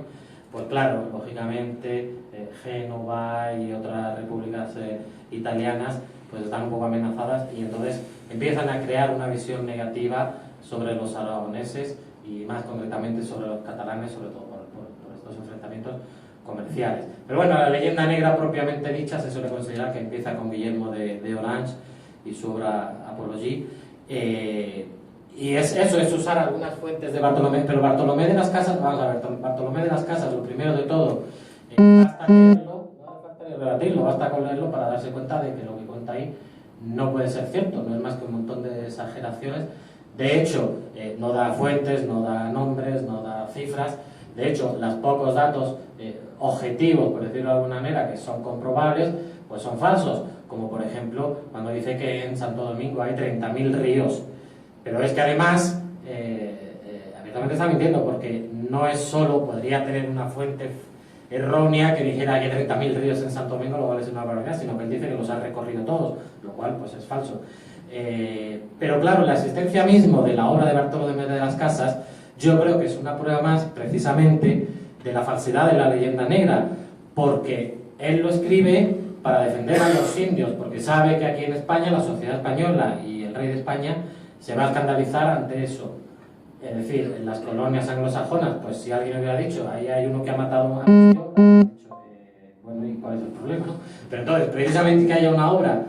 Pues claro, lógicamente Génova y otras repúblicas italianas pues están un poco amenazadas, y entonces empiezan a crear una visión negativa sobre los aragoneses y más concretamente sobre los catalanes, sobre todo por estos enfrentamientos comerciales. Pero bueno, la leyenda negra propiamente dicha se suele considerar que empieza con Guillermo de Orange y su obra Apología, y eso es usar algunas fuentes de Bartolomé, pero Bartolomé de las Casas, vamos a ver, Bartolomé de las Casas, lo primero de todo, basta leerlo, no hace falta ni rebatirlo, basta con leerlo para darse cuenta de que lo que cuenta ahí no puede ser cierto, no es más que un montón de exageraciones De hecho, no da fuentes, no da nombres, no da cifras. De hecho, los pocos datos objetivos, por decirlo de alguna manera, que son comprobables, pues son falsos. Como por ejemplo, cuando dice que en Santo Domingo hay 30.000 ríos. Pero es que además, abiertamente está mintiendo, porque no es solo, podría tener una fuente errónea que dijera que hay 30.000 ríos en Santo Domingo, lo cual es una barbaridad, sino que él dice que los ha recorrido todos, lo cual pues es falso. Pero claro, la existencia mismo de la obra de Bartolomé de las Casas, yo creo que es una prueba más, precisamente, de la falsedad de la leyenda negra, porque él lo escribe para defender a los indios, porque sabe que aquí en España, la sociedad española y el rey de España se va a escandalizar ante eso. Es decir, en las colonias anglosajonas, pues si alguien hubiera dicho, ahí hay uno que ha matado a un indio, bueno, ¿y cuál es el problema? Pero entonces, precisamente que haya una obra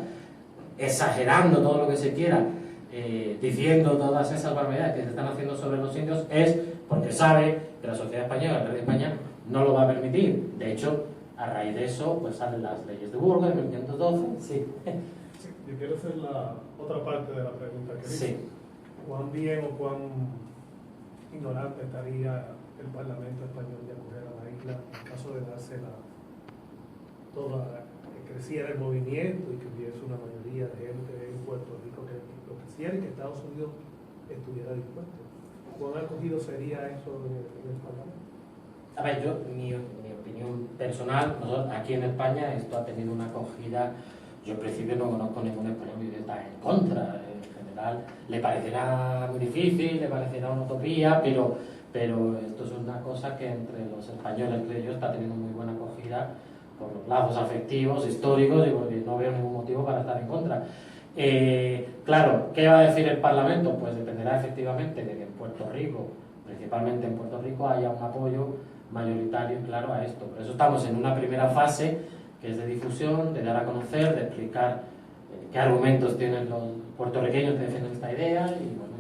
exagerando todo lo que se quiera, diciendo todas esas barbaridades que se están haciendo sobre los indios, es porque sabe que la sociedad española, el rey de España, no lo va a permitir. De hecho, a raíz de eso, pues salen las leyes de Burgos en 1512. Sí. Yo quiero hacer la otra parte de la pregunta que dice. Sí. ¿Cuán bien o cuán ignorante estaría el Parlamento español de acoger a la isla en caso de dársela toda, que creciera el movimiento y que hubiese una mayoría de gente en Puerto Rico que lo quisiera y que Estados Unidos estuviera dispuesto? ¿Cuán acogido sería eso del Parlamento? A ver, yo, mi opinión personal, nosotros, aquí en España esto ha tenido una acogida. Yo en principio no conozco ningún español que está en contra. En general le parecerá muy difícil, le parecerá una utopía, pero esto es una cosa que entre los españoles, creo yo, está teniendo muy buena acogida por los lazos afectivos, históricos, y porque no veo ningún motivo para estar en contra. Claro, ¿qué va a decir el Parlamento? Pues dependerá efectivamente de que en Puerto Rico, principalmente en Puerto Rico, haya un apoyo mayoritario y claro a esto. Por eso estamos en una primera fase que es de difusión, de dar a conocer, de explicar qué argumentos tienen los puertorriqueños que defienden esta idea. Y, bueno,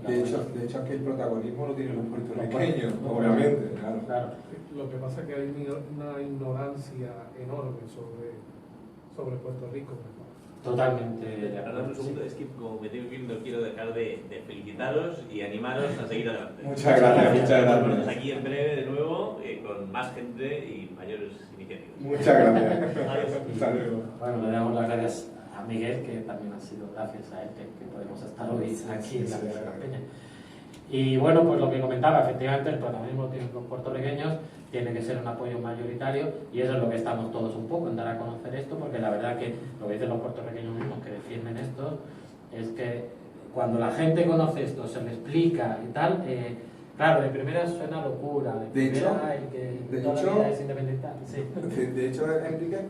de hecho aquí el protagonismo lo tienen los puertorriqueños, obviamente. Claro. Lo que pasa es que hay una ignorancia enorme sobre Puerto Rico. Totalmente. Ahora un segundo, es que como me tengo que ir, no quiero dejar de felicitaros y animaros a seguir adelante. Muchas gracias, muchas gracias. Nos aquí en breve de nuevo con más gente y mayores iniciativas. Muchas gracias. Hasta luego. Bueno, le damos las gracias a Miguel, que también ha sido gracias a él que podemos estar hoy aquí en la Peña. Y bueno, pues lo que comentaba, efectivamente el protagonismo tienen los puertorriqueños, tiene que ser un apoyo mayoritario y eso es lo que estamos todos un poco en dar a conocer esto, porque la verdad que lo que dicen los puertorriqueños mismos que defienden esto es que cuando la gente conoce esto, se le explica y tal, claro, de primera suena locura, de primera el que toda la vida es independiente. Sí. De hecho, Enrique,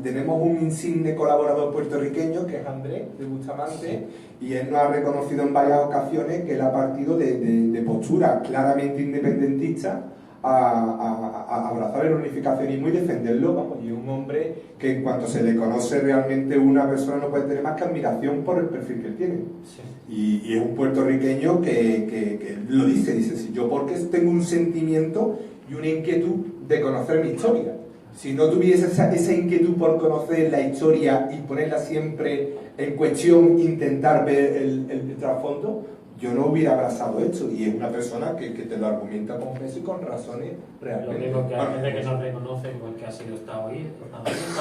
tenemos un insigne colaborador puertorriqueño que es Andrés de Bustamante, y él nos ha reconocido en varias ocasiones que él ha partido de postura claramente independentista a abrazar el unificacionismo y defenderlo, vamos, y es un hombre que en cuanto se le conoce realmente una persona no puede tener más que admiración por el perfil que él tiene. Sí. Y es un puertorriqueño que lo dice, si yo porque tengo un sentimiento y una inquietud de conocer mi historia. Si no tuviese esa inquietud por conocer la historia y ponerla siempre en cuestión, intentar ver el trasfondo, yo no hubiera abrazado esto. Y es una persona que te lo argumenta con peso y con razones realmente. Lo único que hay gente que no reconoce porque ha sido Estado Unido,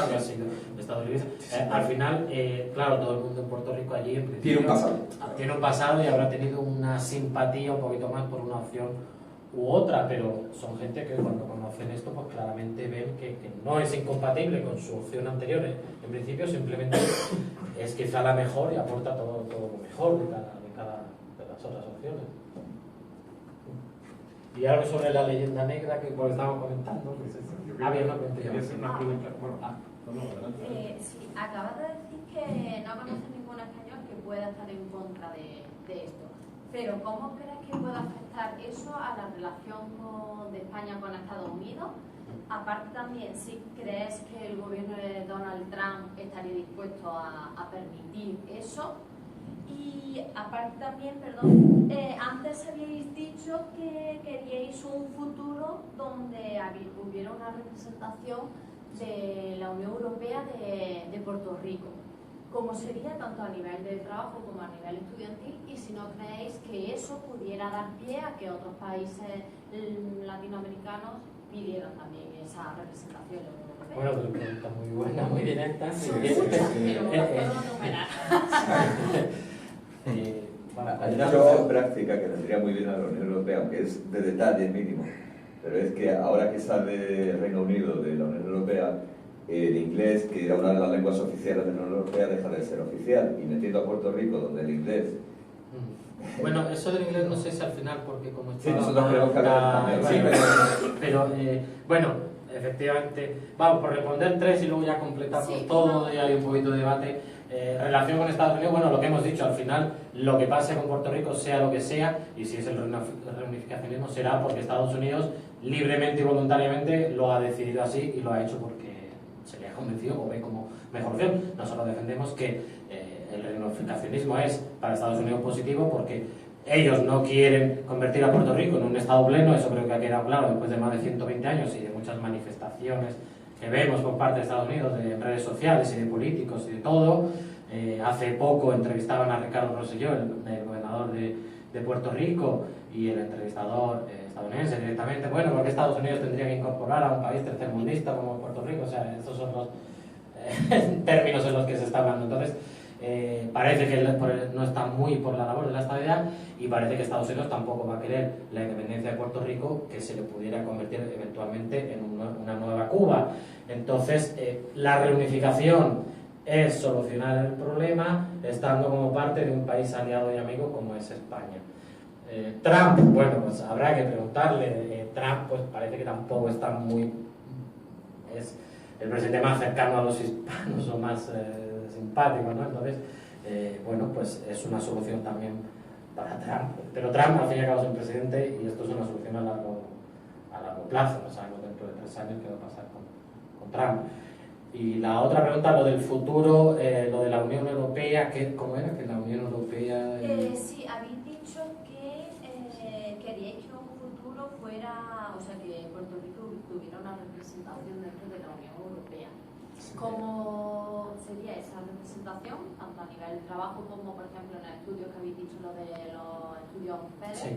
que ha sido Estados Unidos. Al final, claro, todo el mundo en Puerto Rico allí en principio, tiene un pasado. Tiene un pasado y habrá tenido una simpatía un poquito más por una opción u otra, pero son gente que cuando conocen esto pues claramente ven que no es incompatible con su opción anterior. En principio simplemente es quizá la mejor y aporta todo lo mejor de cada de las otras opciones. Y algo sobre la leyenda negra que pues estábamos comentando. Había una pregunta. Sí, acabas de decir que no conoces ningún español que pueda estar en contra de esto. Pero ¿cómo crees que puede afectar eso a la relación de España con Estados Unidos? Aparte también, si crees que el gobierno de Donald Trump estaría dispuesto a permitir eso. Y aparte también, perdón, antes habíais dicho que queríais un futuro donde hubiera una representación de la Unión Europea de Puerto Rico. ¿Cómo sería tanto a nivel de trabajo como a nivel estudiantil? Y si no creéis que eso pudiera dar pie a que otros países latinoamericanos pidieran también esa representación europea. Bueno, pero pregunta muy buena, muy directa. Son muchas, pero no puedo enumerar. Hay una solución práctica que vendría muy bien a la Unión Europea, aunque es de detalle mínimo, pero es que ahora que sale el Reino Unido de la Unión Europea, el inglés, que era una de las lenguas oficiales de la Unión Europea, deja de ser oficial, y metiendo a Puerto Rico, donde el inglés... Bueno, eso del inglés no sé si al final, porque como está... Sí, nosotros queremos que también. Sí, pero bueno, efectivamente, vamos, por responder tres y luego ya completamos todo, y hay un poquito de debate. Relación con Estados Unidos, bueno, lo que hemos dicho, al final, lo que pase con Puerto Rico, sea lo que sea, y si es el reunificacionismo, será porque Estados Unidos, libremente y voluntariamente, lo ha decidido así y lo ha hecho porque se le ha convencido o ve como mejor opción. Nosotros defendemos que el reunificacionismo es para Estados Unidos positivo porque ellos no quieren convertir a Puerto Rico en un Estado pleno, eso creo que ha quedado claro después de más de 120 años y de muchas manifestaciones que vemos por parte de Estados Unidos, de redes sociales y de políticos y de todo. Hace poco entrevistaban a Ricardo Rosselló, el gobernador de Puerto Rico, y el entrevistador estadounidense directamente, bueno, porque Estados Unidos tendría que incorporar a un país tercermundista como Puerto Rico, o sea, estos son los términos en los que se está hablando. Entonces, parece que no está muy por la labor de la estabilidad, y parece que Estados Unidos tampoco va a querer la independencia de Puerto Rico, que se le pudiera convertir eventualmente en una nueva Cuba. Entonces, la reunificación es solucionar el problema estando como parte de un país aliado y amigo como es España. Trump, bueno, pues habrá que preguntarle. Trump, pues parece que tampoco está muy... es el presidente más cercano a los hispanos o más simpático, ¿no? Entonces, bueno, pues es una solución también para Trump. Pero Trump, al fin y al cabo, es un presidente y esto es una solución a largo plazo. No sabemos dentro de 3 años qué va a pasar con Trump. Y la otra pregunta, lo del futuro, lo de la Unión Europea, ¿cómo era? Que la Unión Europea... Sí, habéis dicho que queríais que un futuro fuera, o sea, que Puerto Rico tuviera una representación dentro de la Unión Europea. ¿Cómo sería esa representación, tanto a nivel de trabajo como, por ejemplo, en el estudio que habéis dicho, lo de los estudios FEDER? Sí.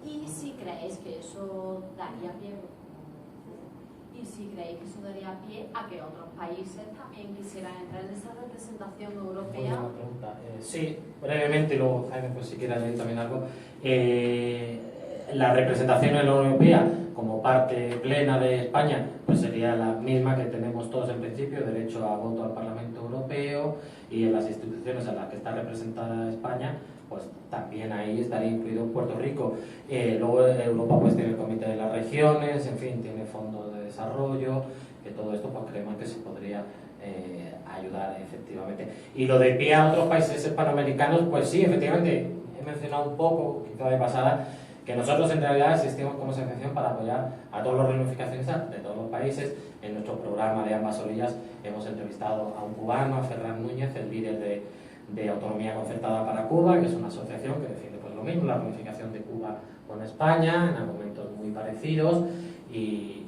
Y si creéis que eso daría pie... Y si creéis que eso daría pie a que otros países también quisieran entrar en esa representación europea. Buena pregunta. Sí, brevemente, y luego Jaime, pues si quiere añadir también algo. La representación en la Unión Europea como parte plena de España pues sería la misma que tenemos todos en principio, derecho a voto al Parlamento Europeo, y en las instituciones en las que está representada España pues también ahí estaría incluido Puerto Rico. Luego Europa pues tiene el Comité de las Regiones, en fin, tiene fondos de desarrollo, que todo esto pues creemos que se podría ayudar efectivamente. Y lo de pie a otros países hispanoamericanos, pues sí, efectivamente, he mencionado un poco, quizá de pasada, que nosotros en realidad existimos como asociación para apoyar a todos los reunificacionistas de todos los países. En nuestro programa de Ambas Orillas hemos entrevistado a un cubano, a Ferran Núñez, el líder de Autonomía Concertada para Cuba, que es una asociación que defiende pues lo mismo, la reunificación de Cuba con España, en argumentos muy parecidos, y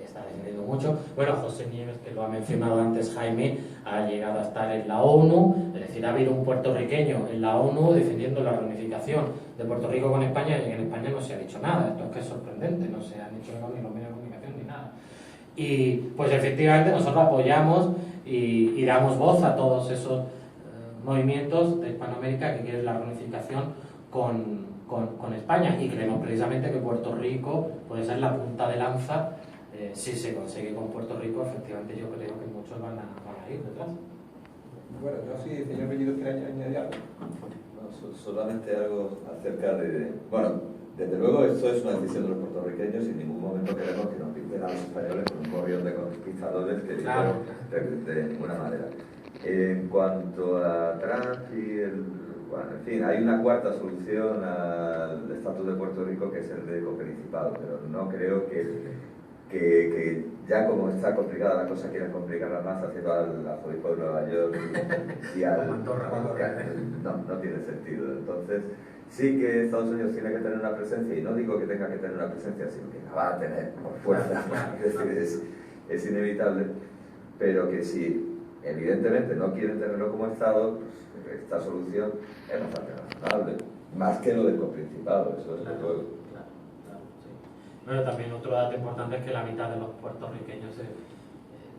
está defendiendo mucho. Bueno, José Nieves, que lo ha mencionado antes Jaime, ha llegado a estar en la ONU, es decir, ha habido un puertorriqueño en la ONU defendiendo la reunificación de Puerto Rico con España, y en España no se ha dicho nada. Esto es que es sorprendente, no se han hecho ni los medios de comunicación ni nada. Y pues efectivamente nosotros apoyamos y damos voz a todos esos movimientos de Hispanoamérica que quieren la reunificación con España, y creemos precisamente que Puerto Rico puede ser la punta de lanza. Si se consigue con Puerto Rico, efectivamente yo creo que muchos van a ir detrás. Bueno, yo sí, señor Bellido, ¿quiere añadir algo? No, solamente algo acerca de... Bueno, desde luego esto es una decisión de los puertorriqueños, y en ningún momento queremos que nos pinten a los españoles con un gorrión de conquistadores que claro. de ninguna manera. En cuanto a Trump y bueno, en fin, hay una cuarta solución al estatus de Puerto Rico, que es el de coprincipado, pero no creo que ya como está complicada la cosa quieran complicarla más haciendo al arzobispo de Nueva York y al... No tiene sentido. Entonces, sí que Estados Unidos tiene que tener una presencia, y no digo que tenga que tener una presencia, sino que la va a tener por fuerza, es inevitable, pero que si evidentemente no quieren tenerlo como Estado, pues esta solución es bastante razonable. Más que lo del coprincipado, eso es Claro, luego. claro, sí. Bueno, también otro dato importante es que la mitad de los puertorriqueños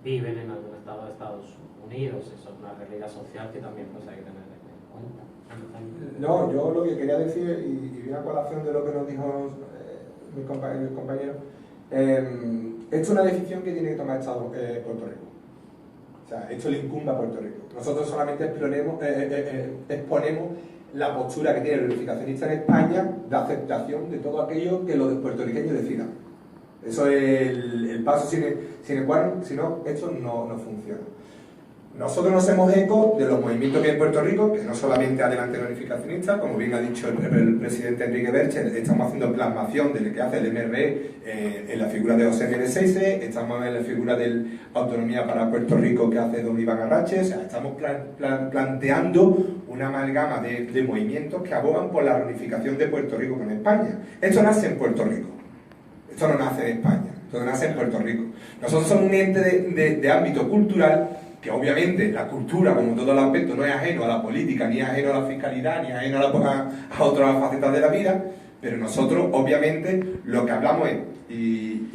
viven en algún estado de Estados Unidos. Eso es una realidad social que también pues, hay que tener en cuenta. No, yo lo que quería decir, y viene a colación de lo que nos dijo mi compañero, esto es una decisión que tiene que tomar Puerto Rico. O sea, esto le incumbe a Puerto Rico. Nosotros solamente exponemos la postura que tiene el unificacionista en España de aceptación de todo aquello que los puertorriqueños decidan. Eso es el paso sine qua non, si no, esto no funciona. Nosotros nos hacemos eco de los movimientos que hay en Puerto Rico, que no solamente adelante el unificacionista, como bien ha dicho el presidente Enrique Bercher, estamos haciendo plasmación de lo que hace el MRE en la figura de José Méndez Seise, estamos en la figura de Autonomía para Puerto Rico que hace don Iván Arrache, o sea, estamos planteando una amalgama de movimientos que abogan por la reunificación de Puerto Rico con España. Esto nace en Puerto Rico, esto no nace en España, esto nace en Puerto Rico. Nosotros somos un ente de ámbito cultural que obviamente la cultura, como todo el aspecto, no es ajeno a la política, ni ajeno a la fiscalidad, ni ajeno a otras facetas de la vida, pero nosotros, obviamente, lo que hablamos es, y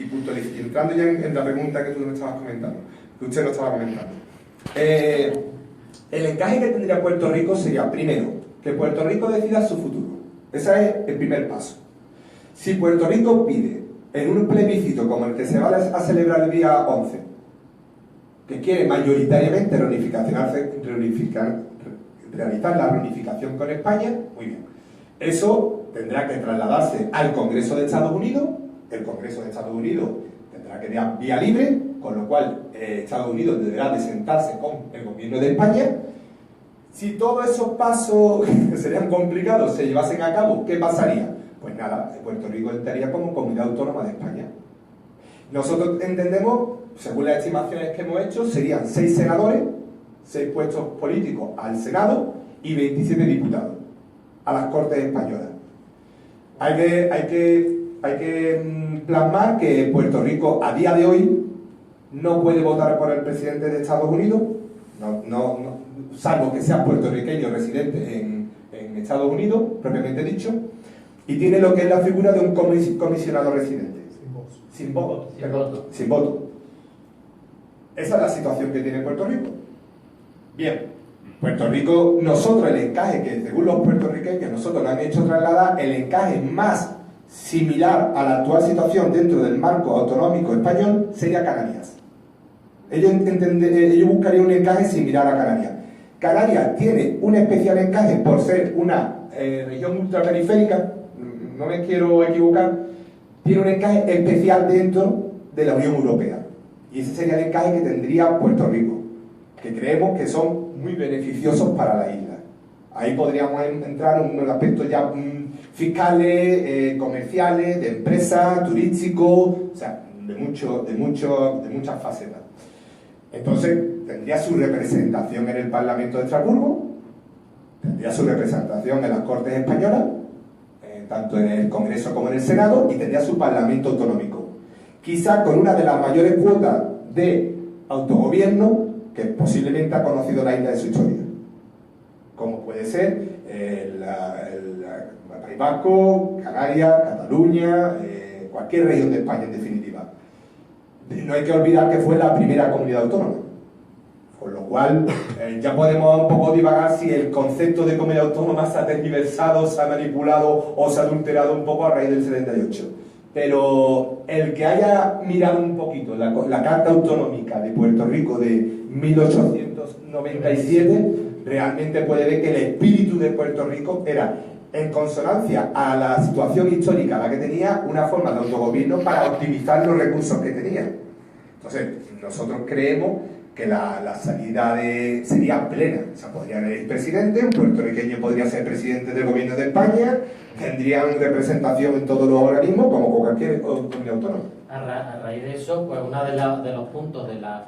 entrando ya en la pregunta que tú nos estabas comentando, que usted nos estaba comentando, el encaje que tendría Puerto Rico sería, primero, que Puerto Rico decida su futuro. Ese es el primer paso. Si Puerto Rico pide, en un plebiscito como el que se va a celebrar el día 11, que quiere mayoritariamente realizar la reunificación con España, muy bien. Eso tendrá que trasladarse al Congreso de Estados Unidos, el Congreso de Estados Unidos tendrá que dar vía libre, con lo cual Estados Unidos deberá de sentarse con el gobierno de España. Si todos esos pasos que serían complicados se llevasen a cabo, ¿qué pasaría? Pues nada, Puerto Rico estaría como comunidad autónoma de España. Nosotros entendemos, según las estimaciones que hemos hecho, serían 6 senadores, 6 puestos políticos al Senado y 27 diputados a las Cortes Españolas. Hay que plasmar que Puerto Rico a día de hoy no puede votar por el presidente de Estados Unidos, salvo que sea puertorriqueño residente en Estados Unidos, propiamente dicho, y tiene lo que es la figura de un comisionado residente. Sin voto. Esa es la situación que tiene Puerto Rico. Bien, Puerto Rico, nosotros el encaje que según los puertorriqueños nosotros nos han hecho trasladar, el encaje más similar a la actual situación dentro del marco autonómico español sería Canarias. Ellos buscarían un encaje similar a Canarias. Canarias tiene un especial encaje por ser una región ultraperiférica, no me quiero equivocar, tiene un encaje especial dentro de la Unión Europea. Y ese sería el encaje que tendría Puerto Rico, que creemos que son muy beneficiosos para la isla. Ahí podríamos entrar en unos aspectos ya fiscales, comerciales, de empresas, turísticos, o sea, de muchas facetas. Entonces, tendría su representación en el Parlamento de Estrasburgo, tendría su representación en las Cortes Españolas, tanto en el Congreso como en el Senado, y tendría su Parlamento autonómico. Quizá con una de las mayores cuotas de autogobierno que posiblemente ha conocido la isla de su historia, como puede ser el País Vasco, Canarias, Cataluña, cualquier región de España en definitiva. No hay que olvidar que fue la primera comunidad autónoma, con lo cual ya podemos un poco divagar si el concepto de comunidad autónoma se ha tergiversado, se ha manipulado o se ha adulterado un poco a raíz del 78. Pero el que haya mirado un poquito la Carta Autonómica de Puerto Rico de 1897 realmente puede ver que el espíritu de Puerto Rico era, en consonancia a la situación histórica a la que tenía, una forma de autogobierno para optimizar los recursos que tenía. Entonces, nosotros creemos que la salida sería plena. O sea, podría haber presidente, un puertorriqueño podría ser presidente del gobierno de España, tendrían representación en todos los organismos como cualquier comunidad autónoma. A raíz de eso, pues uno de los puntos de la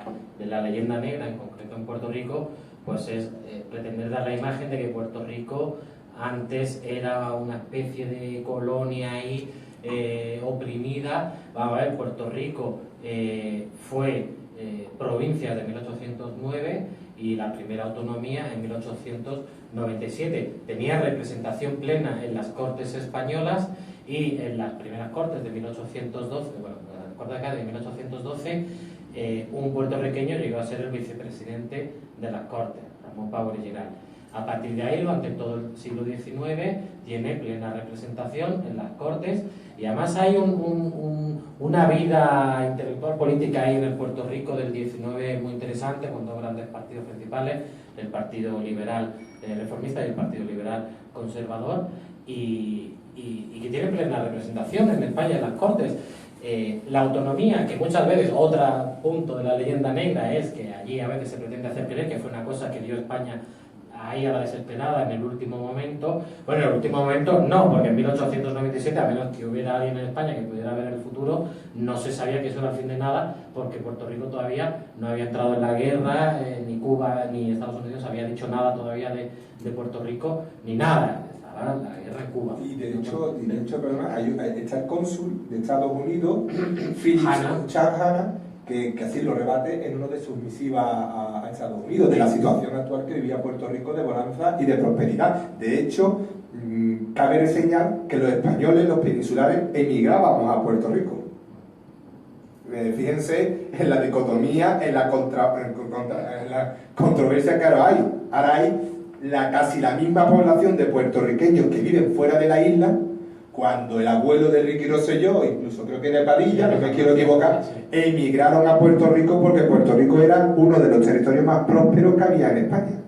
leyenda negra, en concreto en Puerto Rico, pues es pretender dar la imagen de que Puerto Rico antes era una especie de colonia ahí oprimida. Vamos a ver, Puerto Rico fue provincia de 1809 y la primera autonomía en 1897. Tenía representación plena en las Cortes españolas y en las primeras Cortes de 1812, bueno, la Corte acá de 1812, un puertorriqueño llegó a ser el vicepresidente de las Cortes, Ramón Pavo Original. A partir de ahí, durante todo el siglo XIX, tiene plena representación en las Cortes y además hay una vida intelectual política ahí en el Puerto Rico del XIX muy interesante, con dos grandes partidos principales, el Partido Liberal Reformista y el Partido Liberal Conservador, y que tiene plena representación en España en las Cortes. La autonomía, que muchas veces, otro punto de la leyenda negra es que allí a veces se pretende hacer creer que fue una cosa que dio España ahí a la desesperada en el último momento. Bueno, en el último momento no, porque en 1897, a menos que hubiera alguien en España que pudiera ver el futuro, no se sabía que eso era el fin de nada, porque Puerto Rico todavía no había entrado en la guerra, ni Cuba ni Estados Unidos había dicho nada todavía de Puerto Rico, ni nada. Estaba la guerra en Cuba. Y de hecho perdona, está el cónsul de Estados Unidos, Philip Hanna, que así lo rebate en una de sus misivas a Estados Unidos, de la situación actual que vivía Puerto Rico de bonanza y de prosperidad. De hecho, cabe reseñar que los españoles, los peninsulares, emigrábamos a Puerto Rico. Fíjense en la dicotomía, en la controversia que ahora hay. Ahora hay casi la misma población de puertorriqueños que viven fuera de la isla, cuando el abuelo de Ricky Rosselló, incluso creo que de Padilla, no me quiero equivocar, emigraron a Puerto Rico porque Puerto Rico era uno de los territorios más prósperos que había en España.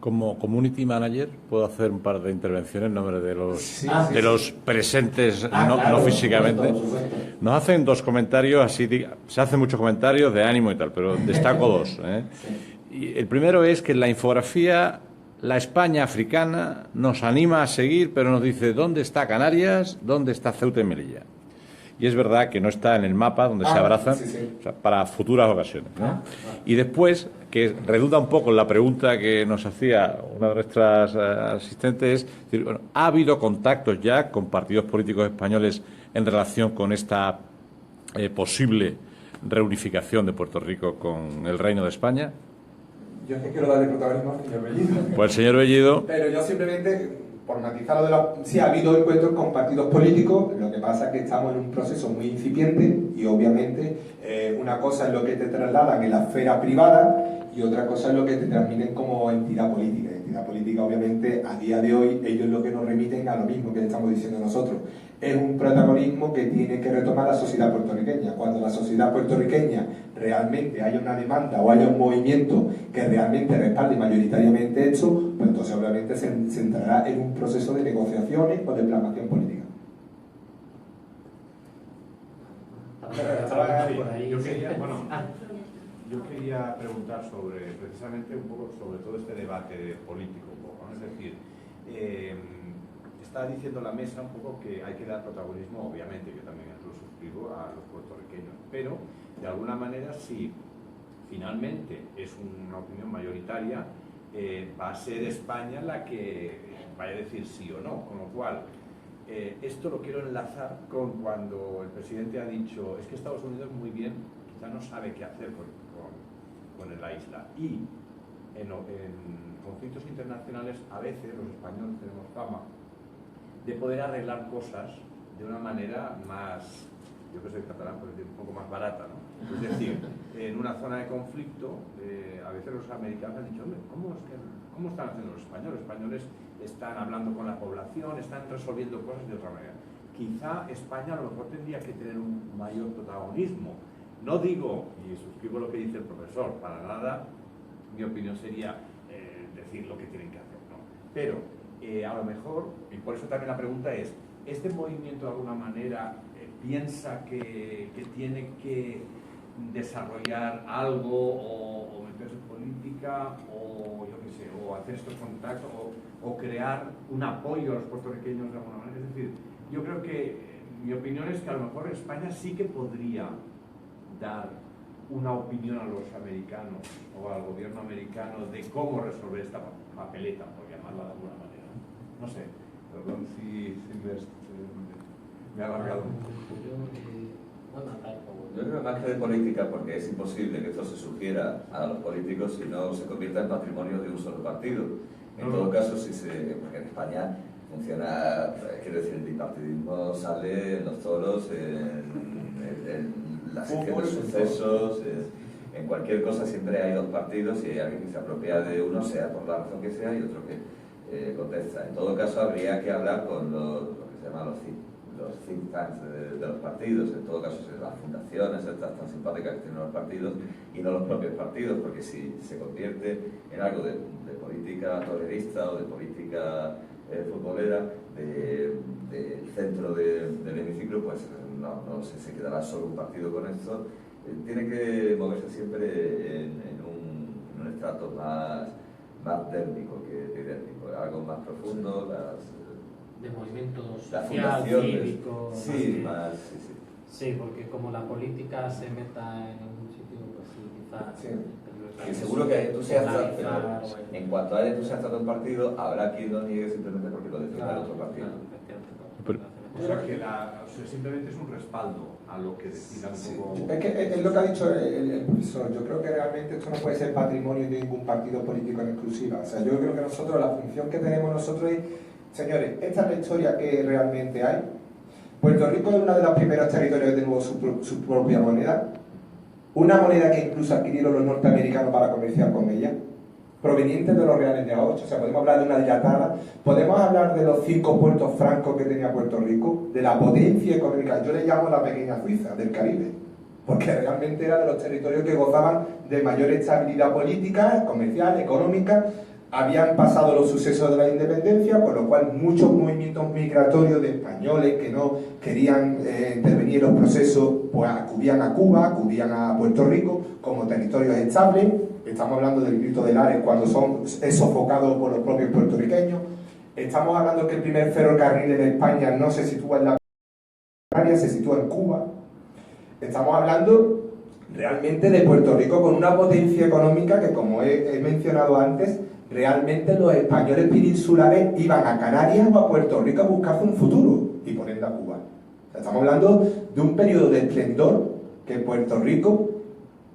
Como community manager puedo hacer un par de intervenciones en nombre de los presentes, no físicamente. Nos hacen dos comentarios, así se hacen muchos comentarios de ánimo y tal, pero destaco dos. Y el primero es que en la infografía la España africana nos anima a seguir, pero nos dice ¿dónde está Canarias? ¿Dónde está Ceuta y Melilla? Y es verdad que no está en el mapa donde se abrazan, o sea, para futuras ocasiones, ¿no? Y después, que redunda un poco en la pregunta que nos hacía una de nuestras asistentes, es decir, bueno, ¿ha habido contactos ya con partidos políticos españoles en relación con esta posible reunificación de Puerto Rico con el Reino de España? Yo es que quiero darle protagonismo al señor Bellido. Pues el señor Bellido. Pero yo simplemente, por matizarlo sí ha habido encuentros con partidos políticos, lo que pasa es que estamos en un proceso muy incipiente y obviamente una cosa es lo que te trasladan en la esfera privada y otra cosa es lo que te transmiten como entidad política. Entidad política, obviamente, a día de hoy, ellos lo que nos remiten a lo mismo que estamos diciendo nosotros. Es un protagonismo que tiene que retomar la sociedad puertorriqueña. Cuando la sociedad puertorriqueña realmente haya una demanda o haya un movimiento que realmente respalde mayoritariamente esto, pues entonces obviamente se entrará en un proceso de negociaciones o de plasmación política. Yo quería preguntar sobre, precisamente un poco sobre todo este debate político, ¿no? Es decir, está diciendo la mesa un poco que hay que dar protagonismo, obviamente, yo también lo suscribo, a los puertorriqueños, pero de alguna manera si finalmente es una opinión mayoritaria, va a ser España la que vaya a decir sí o no, con lo cual esto lo quiero enlazar con cuando el presidente ha dicho es que Estados Unidos muy bien quizá no sabe qué hacer con la isla y en conflictos internacionales a veces los españoles tenemos fama de poder arreglar cosas de una manera más, yo que soy catalán, pues un poco más barata, ¿no? Es decir, en una zona de conflicto, a veces los americanos han dicho, hombre, ¿cómo están haciendo los españoles? Los españoles están hablando con la población, están resolviendo cosas de otra manera. Quizá España a lo mejor tendría que tener un mayor protagonismo. No digo, y suscribo lo que dice el profesor, para nada, mi opinión sería decir lo que tienen que hacer, ¿no? Pero a lo mejor, y por eso también la pregunta es, ¿este movimiento de alguna manera piensa que tiene que desarrollar algo o meterse en política o yo qué sé, o hacer estos contactos o crear un apoyo a los puertorriqueños de alguna manera? Es decir, yo creo que mi opinión es que a lo mejor España sí que podría dar una opinión a los americanos o al gobierno americano de cómo resolver esta papeleta, por llamarla de alguna manera. No sé, perdón si me he alargado. Yo creo más que de política, porque es imposible que esto se sugiera a los políticos si no se convierta en patrimonio de un solo partido. En todo caso, porque en España funciona, quiero decir, el bipartidismo sale en los toros, en la sección de sucesos, en cualquier cosa siempre hay dos partidos y hay alguien que se apropia de uno, sea por la razón que sea, y otro que contesta. En todo caso, habría que hablar con lo que se llama los think tanks de los partidos, en todo caso las fundaciones estas tan simpáticas que tienen los partidos y no los propios partidos, porque si se convierte en algo de política tolerista o de política futbolera del centro del hemiciclo, pues no se quedará solo un partido con esto. Tiene que moverse siempre en un estrato más dérmico que dérmico, algo más profundo, de movimiento las social, fundaciones, cívico. sí. Sí, porque como la política se meta en un sitio, pues sí, quizás. Sí. Y seguro que hay entusiastas, pero en cuanto hay entusiastas de un partido, habrá quien lo niegue simplemente porque lo defienda el otro partido. O sea que simplemente es un respaldo a lo que decida un poco. Es que es lo que ha dicho el profesor. Yo creo que realmente esto no puede ser patrimonio de ningún partido político en exclusiva. O sea, yo creo que nosotros, la función que tenemos nosotros es, señores, esta es la historia que realmente hay. Puerto Rico es uno de los primeros territorios que tuvo su propia moneda. Una moneda que incluso adquirieron los norteamericanos para comerciar con ella, proveniente de los reales de A8, o sea, podemos hablar de una dilatada, podemos hablar de los 5 puertos francos que tenía Puerto Rico, de la potencia económica, yo le llamo la pequeña Suiza del Caribe, porque realmente era de los territorios que gozaban de mayor estabilidad política, comercial, económica. Habían pasado los sucesos de la independencia, por lo cual muchos movimientos migratorios de españoles que no querían intervenir en los procesos, pues acudían a Cuba, acudían a Puerto Rico como territorios estables. Estamos hablando del Grito de Lares cuando es sofocado por los propios puertorriqueños. Estamos hablando que el primer ferrocarril en España no se sitúa en la área, se sitúa en Cuba. Estamos hablando realmente de Puerto Rico con una potencia económica que, como he mencionado antes, realmente los españoles peninsulares iban a Canarias o a Puerto Rico a buscarse un futuro y por ende a Cuba. O sea, estamos hablando de un periodo de esplendor que Puerto Rico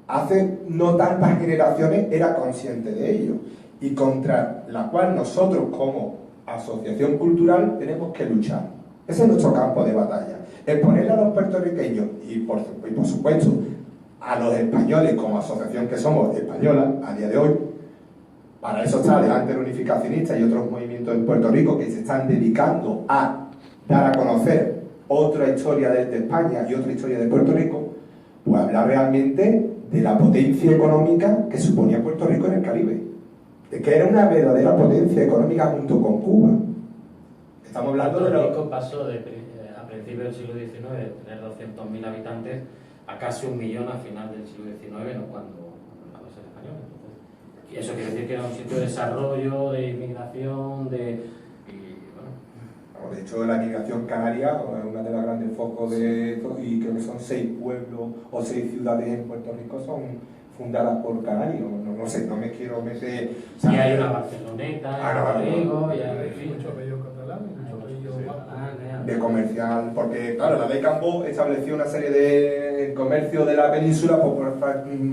hace no tantas generaciones era consciente de ello y contra la cual nosotros como asociación cultural tenemos que luchar. Ese es nuestro campo de batalla. Exponerle a los puertorriqueños y por supuesto a los españoles como asociación que somos española a día de hoy. Para eso está Adelante el Unificacionista y otros movimientos en Puerto Rico que se están dedicando a dar a conocer otra historia de España y otra historia de Puerto Rico, pues hablar realmente de la potencia económica que suponía Puerto Rico en el Caribe. Es que era una verdadera potencia económica junto con Cuba. Estamos hablando de Puerto Rico pasó a principios del siglo XIX de tener 200.000 habitantes a casi 1 millón a final del siglo XIX, ¿no? cuando los españoles. Y eso quiere decir que era un sitio de desarrollo, de inmigración, de hecho, la inmigración canaria es una de las grandes focos de esto, y creo que son 6 pueblos o 6 ciudades en Puerto Rico son fundadas por canarios. No sé, no me quiero meter. O sea, y hay una Barceloneta, Rodrigo, y hay mucho apellido catalán, mucho apellido de comercial, porque claro, la ley Cambó estableció una serie de comercio de la península, pues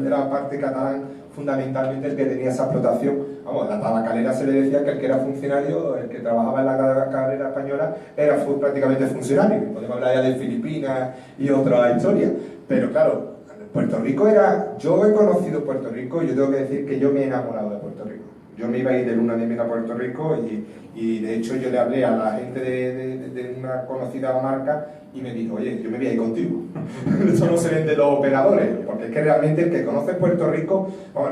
era parte catalán fundamentalmente el que tenía esa explotación. Vamos, la tabacalera se le decía que el que era funcionario, el que trabajaba en la carrera española, era prácticamente funcionario. Podemos hablar ya de Filipinas y otra historia. Pero claro, Puerto Rico era... Yo he conocido Puerto Rico y yo tengo que decir que yo me he enamorado de Puerto Rico. Yo me iba a ir de luna de miel a Puerto Rico y de hecho yo le hablé a la gente de una conocida marca y me dijo, oye, yo me voy a ir contigo. Eso no se vende los operadores, porque es que realmente el que conoce Puerto Rico, bueno,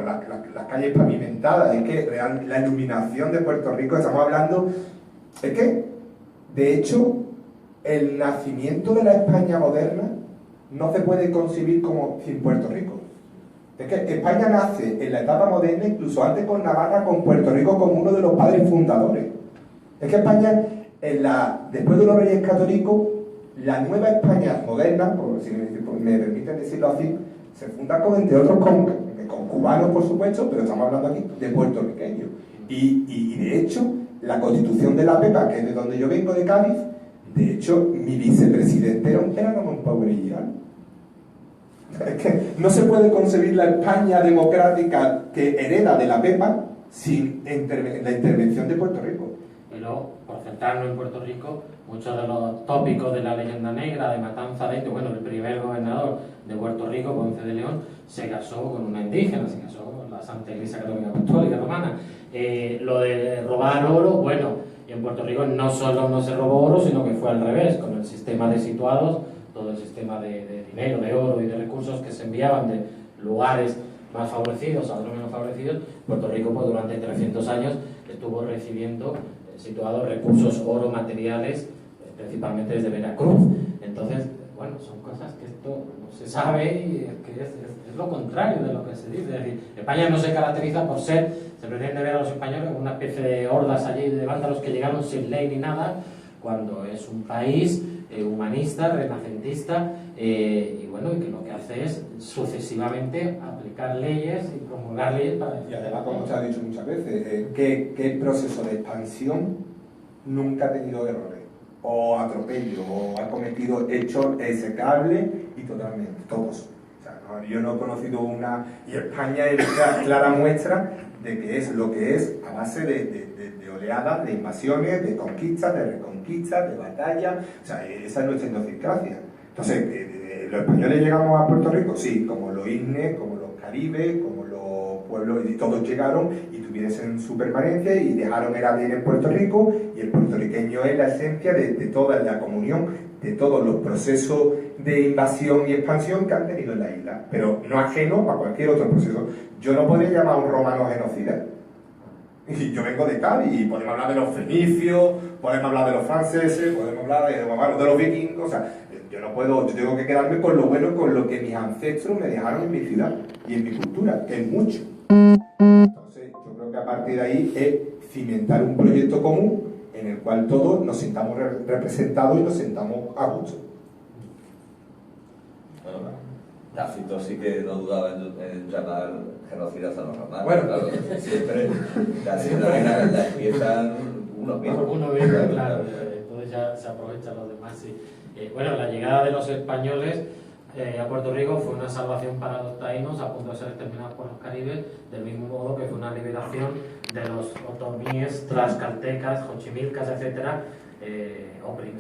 las calles pavimentadas, es que la iluminación de Puerto Rico, estamos hablando, es que, de hecho, el nacimiento de la España moderna no se puede concebir como sin Puerto Rico. Es que España nace en la etapa moderna, incluso antes con Navarra, con Puerto Rico como uno de los padres fundadores. Es que España, después de los Reyes Católicos, la nueva España moderna, si me permiten decirlo así, se funda entre otros con cubanos, por supuesto, pero estamos hablando aquí de puertorriqueños. Y de hecho, la Constitución de la Pepa, que es de donde yo vengo, de Cádiz, de hecho, mi vicepresidente era un Ramón Pauerillán. Es que no se puede concebir la España democrática que hereda de la PEPA sin la intervención de Puerto Rico. Y luego, por centrarnos en Puerto Rico, muchos de los tópicos de la leyenda negra, de matanza de indios, bueno, el primer gobernador de Puerto Rico, Ponce de León, se casó con una indígena, se casó con la Santa Iglesia Católica Apostólica Romana. Lo de robar oro, bueno, en Puerto Rico no solo no se robó oro, sino que fue al revés, con el sistema de situados, todo el sistema de dinero, de oro y de recursos que se enviaban de lugares más favorecidos a otros menos favorecidos. Puerto Rico, pues, durante 300 años estuvo recibiendo situados recursos, oro, materiales, principalmente desde Veracruz. Entonces, bueno, son cosas que esto no se sabe y que es lo contrario de lo que se dice. Es decir, España no se caracteriza por ser, se pretende ver a los españoles como una especie de hordas allí de vándalos que llegaron sin ley ni nada, cuando es un país humanista, renacentista, y bueno, y que lo que hace es sucesivamente aplicar leyes y promulgar leyes para... Y además, como se ha dicho muchas veces, que el proceso de expansión nunca ha tenido errores, o atropello, o ha cometido hechos execrables y totalmente, todos. O sea, no, yo no he conocido una... Y España es clara muestra de que es lo que es a base de oleadas, de invasiones, de conquistas, de reconquistas, de batallas. O sea, esa es nuestra idiosincrasia. Entonces, ¿los españoles llegamos a Puerto Rico? Sí, como los isnes, como los caribes, como los pueblos, y todos llegaron y tuvieron su permanencia y dejaron el ADN en Puerto Rico, y el puertorriqueño es la esencia de toda la comunión, de todos los procesos de invasión y expansión que han tenido en la isla, pero no ajeno a cualquier otro proceso. Yo no podría llamar a un romano genocida. Y yo vengo de Cádiz y podemos hablar de los fenicios, podemos hablar de los franceses, podemos hablar de los vikingos. O sea, yo tengo que quedarme con lo bueno, con lo que mis ancestros me dejaron en mi ciudad y en mi cultura, que es mucho. Entonces, yo creo que a partir de ahí es cimentar un proyecto común en el cual todos nos sintamos representados y nos sintamos a gusto. Bueno, Tácito sí que no dudaba en llamar genocidas a los romanos. Bueno, claro, siempre la empiezan unos mismos. Uno mismo, claro. Entonces ya se aprovechan los demás, sí. Bueno, la llegada de los españoles a Puerto Rico fue una salvación para los taínos, a punto de ser exterminados por los caribes, del mismo modo que fue una liberación de los otomíes, tlaxcaltecas, xochimilcas, etcétera,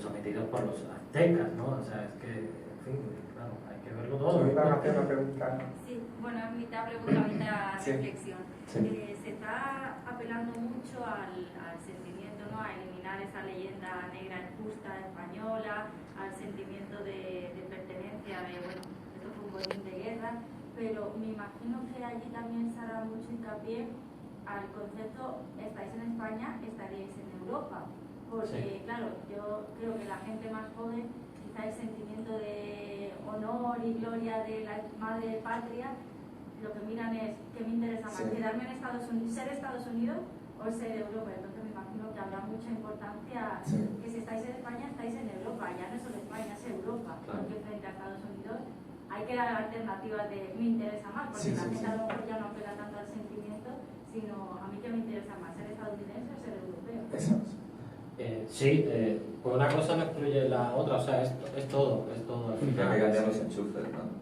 sometidos por los aztecas, ¿no? O sea, es que, en fin, claro, hay que verlo todo. ¿Me iban a hacer una pregunta? Sí, bueno, es mitad pregunta, mitad Sí. reflexión. Sí. Se está apelando mucho al sentimiento, ¿no? A eliminar esa leyenda negra injusta española, al sentimiento de pertenencia, de, bueno, esto fue un botín de guerra, pero me imagino que allí también se hará mucho hincapié al concepto, estáis en España, estaríais en Europa, porque, sí, claro, yo creo que la gente más joven, quizá el sentimiento de honor y gloria de la madre patria, lo que miran es, ¿qué me interesa más? Sí. ¿Quedarme en Estados Unidos, ser Estados Unidos o ser Europa? Entonces me imagino que habrá mucha importancia, sí, que si estáis en España, estáis en Europa, ya no es solo España, es Europa, claro, porque frente a Estados Unidos hay que dar alternativas de me interesa más, porque sí, la gente a lo mejor ya no apela tanto al sentimiento, sino a mí que me interesa más, ser estadounidense o ser europeo. Exacto. Sí, pues una cosa no excluye la otra, o sea, es todo al final. Hay que cambiar los enchufes, ¿no?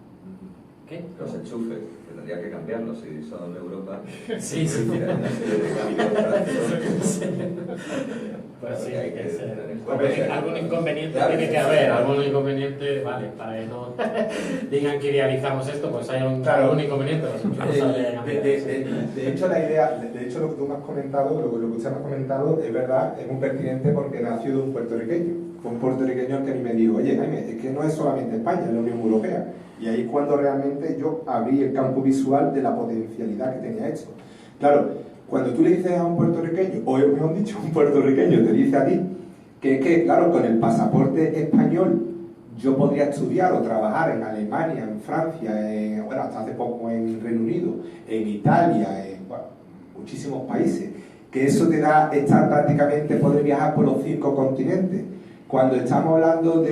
¿Qué? Los enchufes, que tendría que cambiarlos si son de Europa. Sí, sí. Pues sí, hay que ser. Algún inconveniente claro, tiene que haber, algún inconveniente, vale, para que no digan que idealizamos esto, pues hay algún inconveniente. De hecho, la idea, de hecho lo que tú me has comentado, lo que usted me ha comentado, es verdad, es muy pertinente porque nació de un puertorriqueño. Fue un puertorriqueño que a mí me dijo, oye, Jaime, es que no es solamente España, es la Unión Europea. Y ahí es cuando realmente yo abrí el campo visual de la potencialidad que tenía esto. Claro, cuando tú le dices a un puertorriqueño, o mejor dicho, un puertorriqueño te dice a ti, que es que, claro, con el pasaporte español yo podría estudiar o trabajar en Alemania, en Francia, bueno, hasta hace poco en Reino Unido, en Italia, en muchísimos países, que eso te da estar prácticamente, poder viajar por los 5 continentes. Cuando estamos hablando de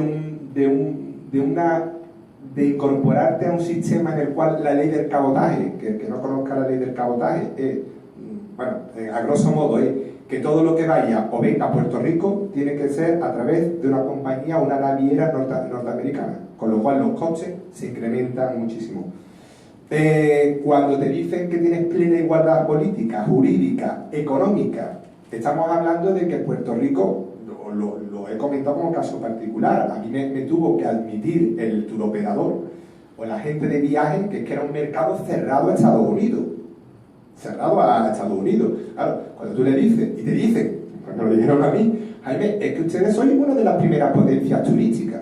incorporarte a un sistema en el cual la ley del cabotaje, que el que no conozca la ley del cabotaje, bueno, a grosso modo, que todo lo que vaya o venga a Puerto Rico tiene que ser a través de una compañía, una naviera norteamericana, con lo cual los costes se incrementan muchísimo. Cuando te dicen que tienes plena igualdad política, jurídica, económica, estamos hablando de que Puerto Rico, lo he comentado como caso particular, a mí me tuvo que admitir el turoperador o la gente de viaje que era un mercado cerrado a Estados Unidos. Cerrado a Estados Unidos. Claro, cuando tú le dices, y te dicen, cuando lo dijeron a mí, Jaime, es que ustedes son una de las primeras potencias turísticas.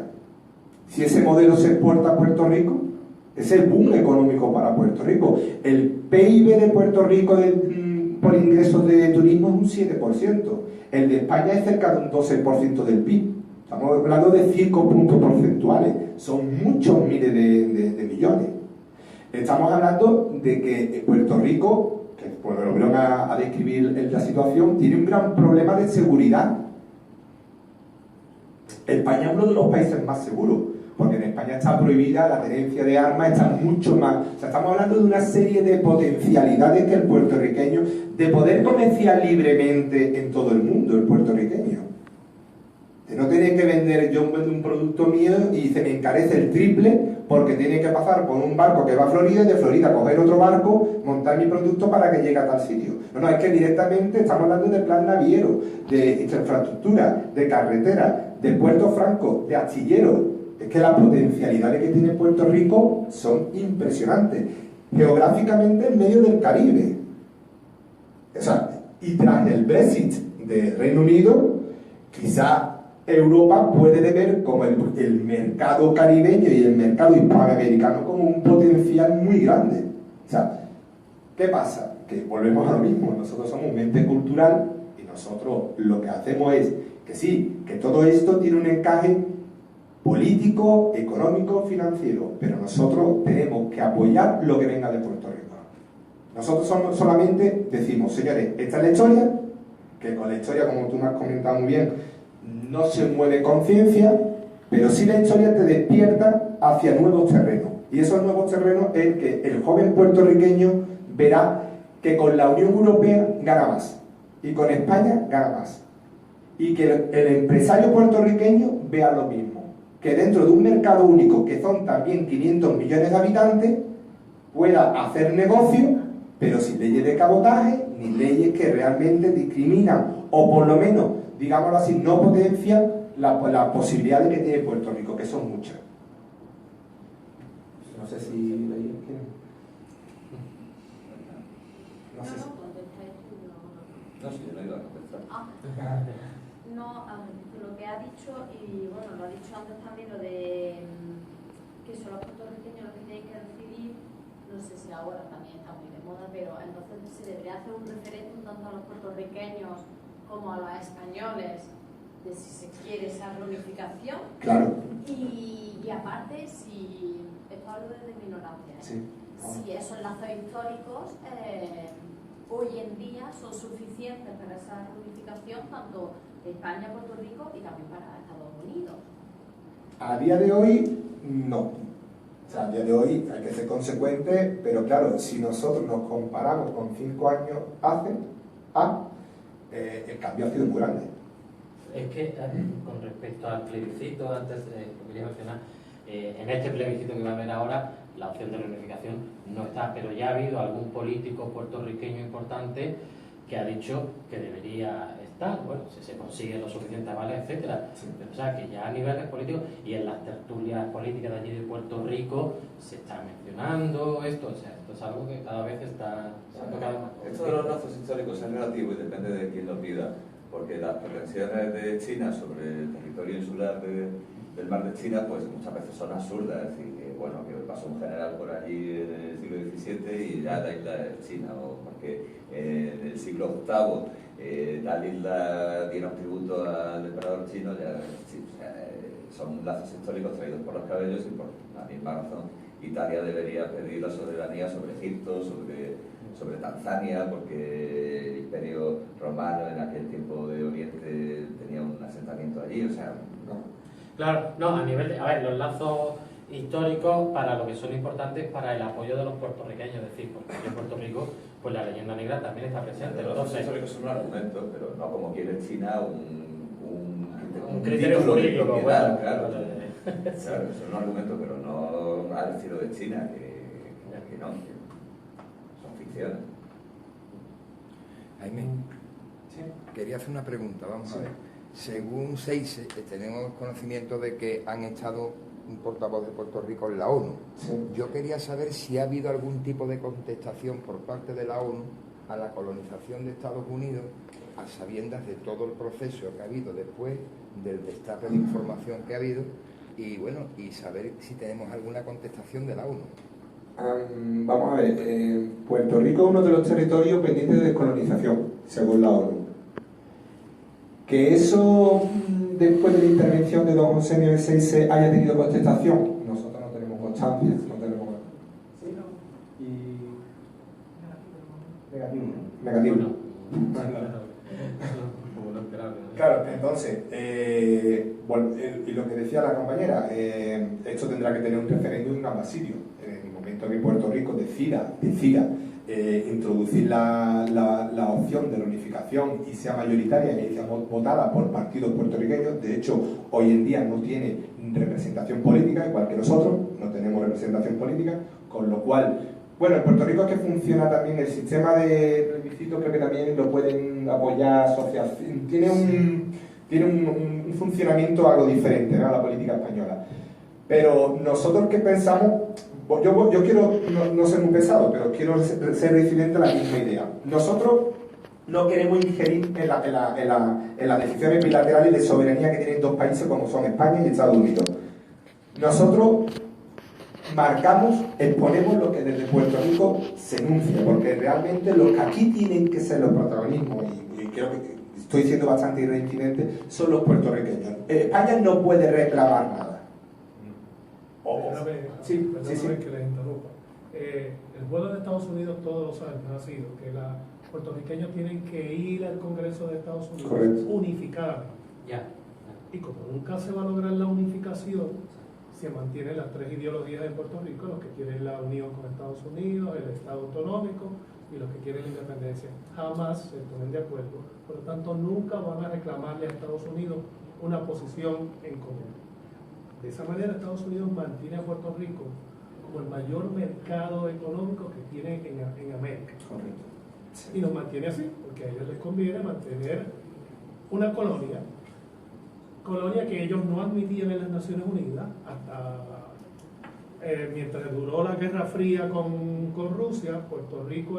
Si ese modelo se exporta a Puerto Rico, es el boom económico para Puerto Rico. El PIB de Puerto Rico por ingresos de turismo es un 7%. El de España es cerca de un 12% del PIB. Estamos hablando de 5 puntos porcentuales. Son muchos miles de millones. Estamos hablando de que Puerto Rico, que pues, lo vieron a describir la situación, tiene un gran problema de seguridad. España es uno de los países más seguros, porque en España está prohibida la tenencia de armas, está mucho más... O sea, estamos hablando de una serie de potencialidades que el puertorriqueño, de poder comerciar libremente en todo el mundo, el puertorriqueño. De no tener que vender, yo vendo un producto mío y se me encarece el triple porque tiene que pasar por un barco que va a Florida y de Florida coger otro barco, montar mi producto para que llegue a tal sitio. No, es que directamente estamos hablando de plan naviero, de infraestructura, de carretera, de puertos francos, de astilleros. Es que las potencialidades que tiene Puerto Rico son impresionantes. Geográficamente en medio del Caribe. O sea, y tras el Brexit del Reino Unido, quizá Europa puede ver como el mercado caribeño y el mercado hispanoamericano como un potencial muy grande. O sea, ¿qué pasa? Que volvemos a lo mismo. Nosotros somos mente cultural y nosotros lo que hacemos es que sí, que todo esto tiene un encaje político, económico, financiero, pero nosotros tenemos que apoyar lo que venga de Puerto Rico. Nosotros solamente decimos, señores, esta es la historia, que con la historia, como tú me has comentado muy bien, no se mueve conciencia, pero sí la historia te despierta hacia nuevos terrenos. Y esos nuevos terrenos es que el joven puertorriqueño verá que con la Unión Europea gana más y con España gana más. Y que el empresario puertorriqueño vea lo mismo, que dentro de un mercado único, que son también 500 millones de habitantes, pueda hacer negocio, pero sin leyes de cabotaje, ni leyes que realmente discriminan, o por lo menos, digámoslo así, no potencian las posibilidades que tiene Puerto Rico, que son muchas. No sé si leí quién. No sé si... No, sí, yo no he ido a contestar. No, lo que ha dicho, y bueno, lo ha dicho antes también, lo de que son los puertorriqueños los que tienen que decidir, no sé si ahora también está muy de moda, pero entonces se debería hacer un referéndum tanto a los puertorriqueños como a los españoles de si se quiere esa reunificación. Claro. Y aparte, si esto hablo desde mi ignorancia, sí. Si esos lazos históricos hoy en día son suficientes para esa reunificación tanto de España, Puerto Rico y también para Estados Unidos. A día de hoy, no. O sea, a día de hoy hay que ser consecuente, pero claro, si nosotros nos comparamos con 5 años hace, el cambio ha sido muy grande. Es que con respecto al plebiscito, antes lo quería mencionar, en este plebiscito que va a haber ahora, la opción de reunificación no está, pero ya ha habido algún político puertorriqueño importante que ha dicho que debería estar, bueno, si se consigue lo suficiente avales, etcétera. Sí. O sea, que ya a niveles políticos y en las tertulias políticas de allí de Puerto Rico se está mencionando esto, o sea, esto es algo que cada vez está siendo cada vez más. Esto de los lazos históricos es relativo y depende de quién lo pida, porque las pretensiones de China sobre el territorio insular del mar de China, pues muchas veces son absurdas. Es decir, que bueno, que pasó un general por allí en el siglo XVII y ya la isla es China, o porque en el siglo VIII tal isla diera un tributo al emperador chino, ya sí, o sea, son lazos históricos traídos por los cabellos y por la misma razón Italia debería pedir la soberanía sobre Egipto, sobre Tanzania, porque el Imperio Romano en aquel tiempo de Oriente tenía un asentamiento allí, o sea, no. Claro, no, a nivel de, a ver, los lazos históricos para lo que son importantes para el apoyo de los puertorriqueños, es decir, porque aquí en Puerto Rico pues la leyenda negra también está presente. Los Entonces, históricos son un argumento, pero no como quiere China un criterio jurídico, bueno, claro. claro. Claro, es un argumento, pero no al estilo de China, que no, que son ficciones. Jaime, quería hacer una pregunta, vamos a ver. Según SEISE, tenemos conocimiento de que han estado un portavoz de Puerto Rico en la ONU. Yo quería saber si ha habido algún tipo de contestación por parte de la ONU a la colonización de Estados Unidos, a sabiendas de todo el proceso que ha habido después, del destape de información que ha habido, y bueno, y saber si tenemos alguna contestación de la ONU. Vamos a ver, Puerto Rico es uno de los territorios pendientes de descolonización, según la ONU. Que eso, después de la intervención de don José Nieves Seise, haya tenido contestación, nosotros no tenemos constancia, no tenemos... ¿Sí, no? Y... negativo. Claro, entonces, bueno, y lo que decía la compañera, esto tendrá que tener un referéndum y un abasilio. En el momento que Puerto Rico decida introducir la opción de la unificación y sea mayoritaria y sea votada por partidos puertorriqueños, de hecho, hoy en día no tiene representación política, igual que nosotros, no tenemos representación política, con lo cual... Bueno, en Puerto Rico es que funciona también el sistema de plebiscito, creo que también lo pueden apoyar asociaciones. Tiene un funcionamiento algo diferente, ¿no?, a la política española. Pero nosotros que pensamos, yo quiero no ser muy pesado, pero quiero ser resiliente a la misma idea. Nosotros no queremos ingerir en las decisiones bilaterales de soberanía que tienen dos países como son España y Estados Unidos. Nosotros marcamos, exponemos lo que desde Puerto Rico se enuncia, porque realmente los que aquí tienen que ser los protagonismos, y creo que estoy siendo bastante reincidente, son los puertorriqueños. España no puede reclamar nada. Sí. Que les interrumpa. El vuelo de Estados Unidos todos los años ha sido que los puertorriqueños tienen que ir al Congreso de Estados Unidos unificadamente. Y como nunca se va a lograr la unificación, se mantienen las tres ideologías de Puerto Rico, los que quieren la unión con Estados Unidos, el Estado autonómico y los que quieren la independencia. Jamás se ponen de acuerdo, por lo tanto nunca van a reclamarle a Estados Unidos una posición en común. De esa manera Estados Unidos mantiene a Puerto Rico como el mayor mercado económico que tiene en América. Correcto. Y nos mantiene así, porque a ellos les conviene mantener una colonia que ellos no admitían en las Naciones Unidas hasta mientras duró la Guerra Fría con Rusia. Puerto Rico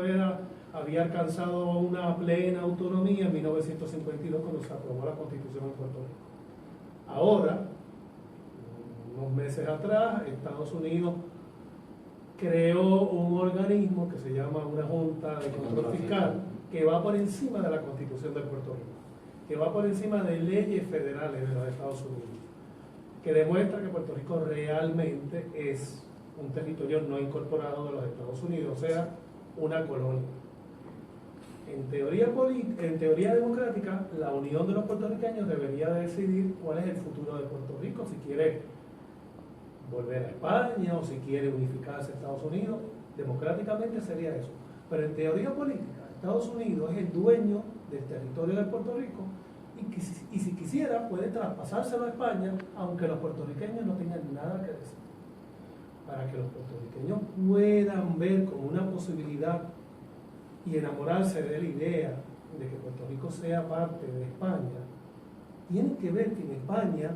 había alcanzado una plena autonomía en 1952 cuando se aprobó la Constitución de Puerto Rico. Ahora, unos meses atrás, Estados Unidos creó un organismo que se llama una Junta de Control Fiscal que va por encima de la Constitución de Puerto Rico, que va por encima de leyes federales de los Estados Unidos, que demuestra que Puerto Rico realmente es un territorio no incorporado de los Estados Unidos, o sea, una colonia. En teoría democrática, la unión de los puertorriqueños debería decidir cuál es el futuro de Puerto Rico, si quiere volver a España o si quiere unificarse a Estados Unidos. Democráticamente sería eso. Pero en teoría política, Estados Unidos es el dueño del territorio de Puerto Rico y si quisiera puede traspasárselo a España, aunque los puertorriqueños no tengan nada que decir. Para que los puertorriqueños puedan ver como una posibilidad y enamorarse de la idea de que Puerto Rico sea parte de España, tienen que ver que en España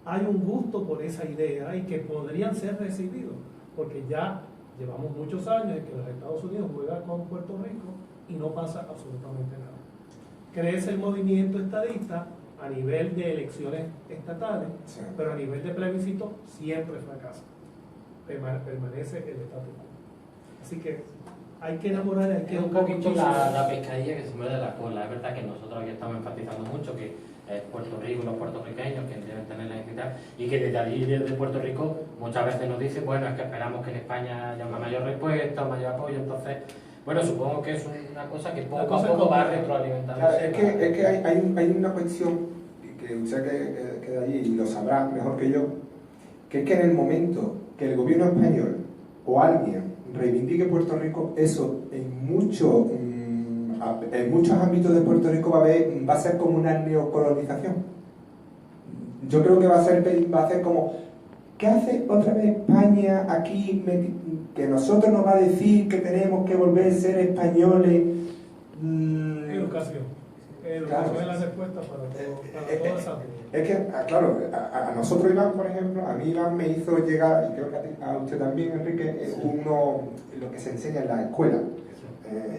hay un gusto por esa idea y que podrían ser recibidos, porque ya llevamos muchos años en que los Estados Unidos juegan con Puerto Rico y no pasa absolutamente nada. Crece el movimiento estadista a nivel de elecciones estatales, pero a nivel de plebiscito siempre fracasa. Permanece el status quo. Así que hay que enamorar, hay que un poquito la pescadilla que se muerde la cola. Es verdad que nosotros aquí estamos enfatizando mucho que Puerto Rico y los puertorriqueños que deben tener la identidad, y que desde allí, desde Puerto Rico, muchas veces nos dicen, bueno, es que esperamos que en España haya una mayor respuesta, mayor apoyo. Entonces, bueno, supongo que es una cosa que poco a poco va retroalimentando. Claro, es que hay una cuestión que usted que de allí lo sabrá mejor que yo. que es que en el momento que el gobierno español o alguien reivindique Puerto Rico, eso en muchos ámbitos de Puerto Rico va a ser como una neocolonización. Yo creo que va a ser como, ¿qué hace otra vez España aquí? Que nosotros nos va a decir que tenemos que volver a ser españoles. Educación. Educación es la respuesta para toda esa. Es que, claro, a nosotros Iván, por ejemplo, a mí Iván me hizo llegar, y creo que a usted también, Enrique, lo que se enseña en la escuela.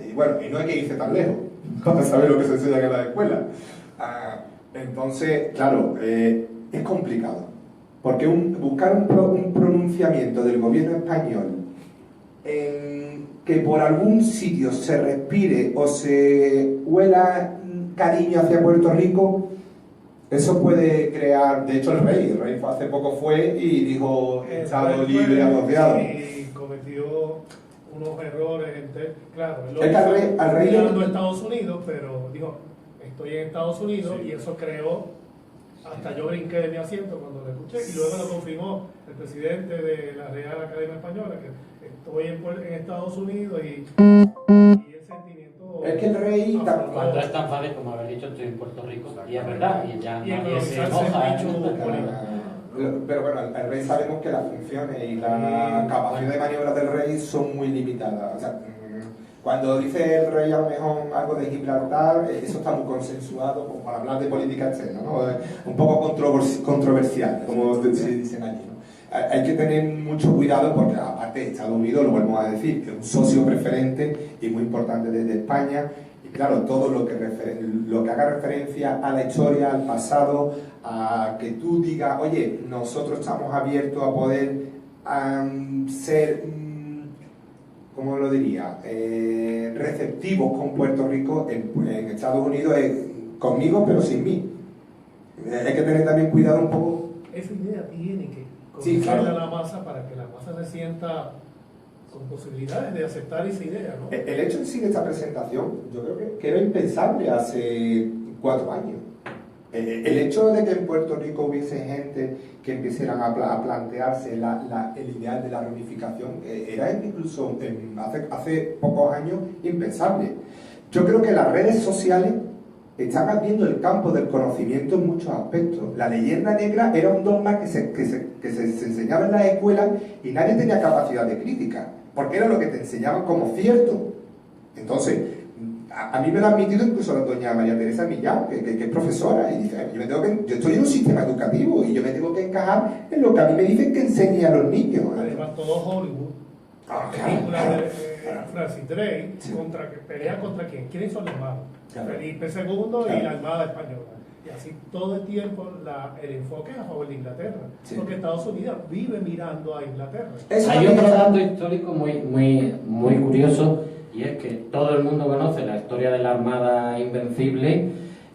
Y bueno, y no hay que irse tan lejos para saber lo que se enseña en la escuela. Entonces, claro, es complicado. Porque buscar un pronunciamiento del gobierno español en que por algún sitio se respire o se huela cariño hacia Puerto Rico, eso puede crear. De hecho, el rey hace poco fue y dijo Estado libre asociado. Y cometió unos errores. Claro, él al rey mirando a Estados Unidos, pero dijo, estoy en Estados Unidos, y eso creó. Hasta yo brinqué de mi asiento cuando lo escuché, y luego lo confirmó el presidente de la Real Academia Española, que estoy en Estados Unidos, y el sentimiento. Es que el rey. Cuando es tan fácil como haber dicho estoy en Puerto Rico, y es verdad, y ya nadie se moja. Pero bueno, el rey sabemos que las funciones y la capacidad de maniobra del rey son muy limitadas. O sea, cuando dice el rey a lo mejor algo de Gibraltar, eso está muy consensuado, como para hablar de política externa, ¿no? Un poco controversial, como se dicen allí, ¿no? Hay que tener mucho cuidado porque, aparte, Estados Unidos, lo volvemos a decir, que es un socio preferente y muy importante desde España. Y claro, todo lo que haga referencia a la historia, al pasado, a que tú digas, oye, nosotros estamos abiertos a poder ser, ¿cómo lo diría?, receptivos con Puerto Rico. En Estados Unidos es conmigo pero sin mí. Hay que tener también cuidado un poco. Esa idea tiene que comunicarle a la masa para que la masa se sienta con posibilidades de aceptar esa idea, ¿no? El hecho en sí de esta presentación, yo creo que era impensable hace 4 años. El hecho de que en Puerto Rico hubiese gente que empezaran a plantearse el ideal de la reunificación era incluso hace pocos años impensable. Yo creo que las redes sociales están abriendo el campo del conocimiento en muchos aspectos. La leyenda negra era un dogma que se enseñaba en las escuelas y nadie tenía capacidad de crítica, porque era lo que te enseñaban como cierto. Entonces, a mí me lo ha admitido incluso la doña María Teresa Millán, que es profesora, y dice, yo estoy en un sistema educativo y yo me tengo que encajar en lo que a mí me dicen que enseñe a los niños. Además, todo Hollywood. Película de Francis Drake, que pelea contra quién. ¿Quiénes son los malos? Felipe II y la Armada Española. Y así todo el tiempo el enfoque es a favor de Inglaterra. Porque Estados Unidos vive mirando a Inglaterra. Hay otro dato histórico muy curioso, y es que todo el mundo conoce la historia de la Armada Invencible,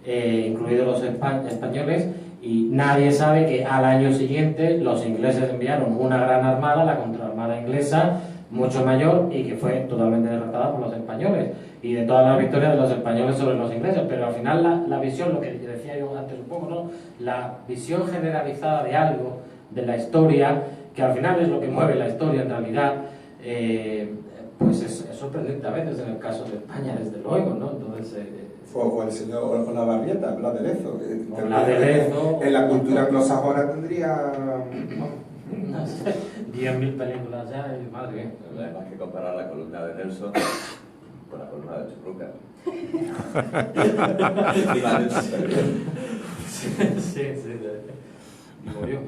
incluidos los españoles, y nadie sabe que al año siguiente los ingleses enviaron una gran armada, la contraarmada inglesa, mucho mayor, y que fue totalmente derrotada por los españoles, y de todas las victorias de los españoles sobre los ingleses. Pero al final la visión, lo que decía yo antes un poco, ¿no?, la visión generalizada de algo, de la historia, que al final es lo que mueve la historia en realidad, pues es sorprendente a veces en el caso de España, desde luego, ¿no? Entonces, o el señor o la Barrieta, Blas de Lezo. En la cultura anglosajona tendría 10.000 películas ya, y madre mía. Además que comparar la columna de Nelson con la columna de Churruca. Sí. Y murió.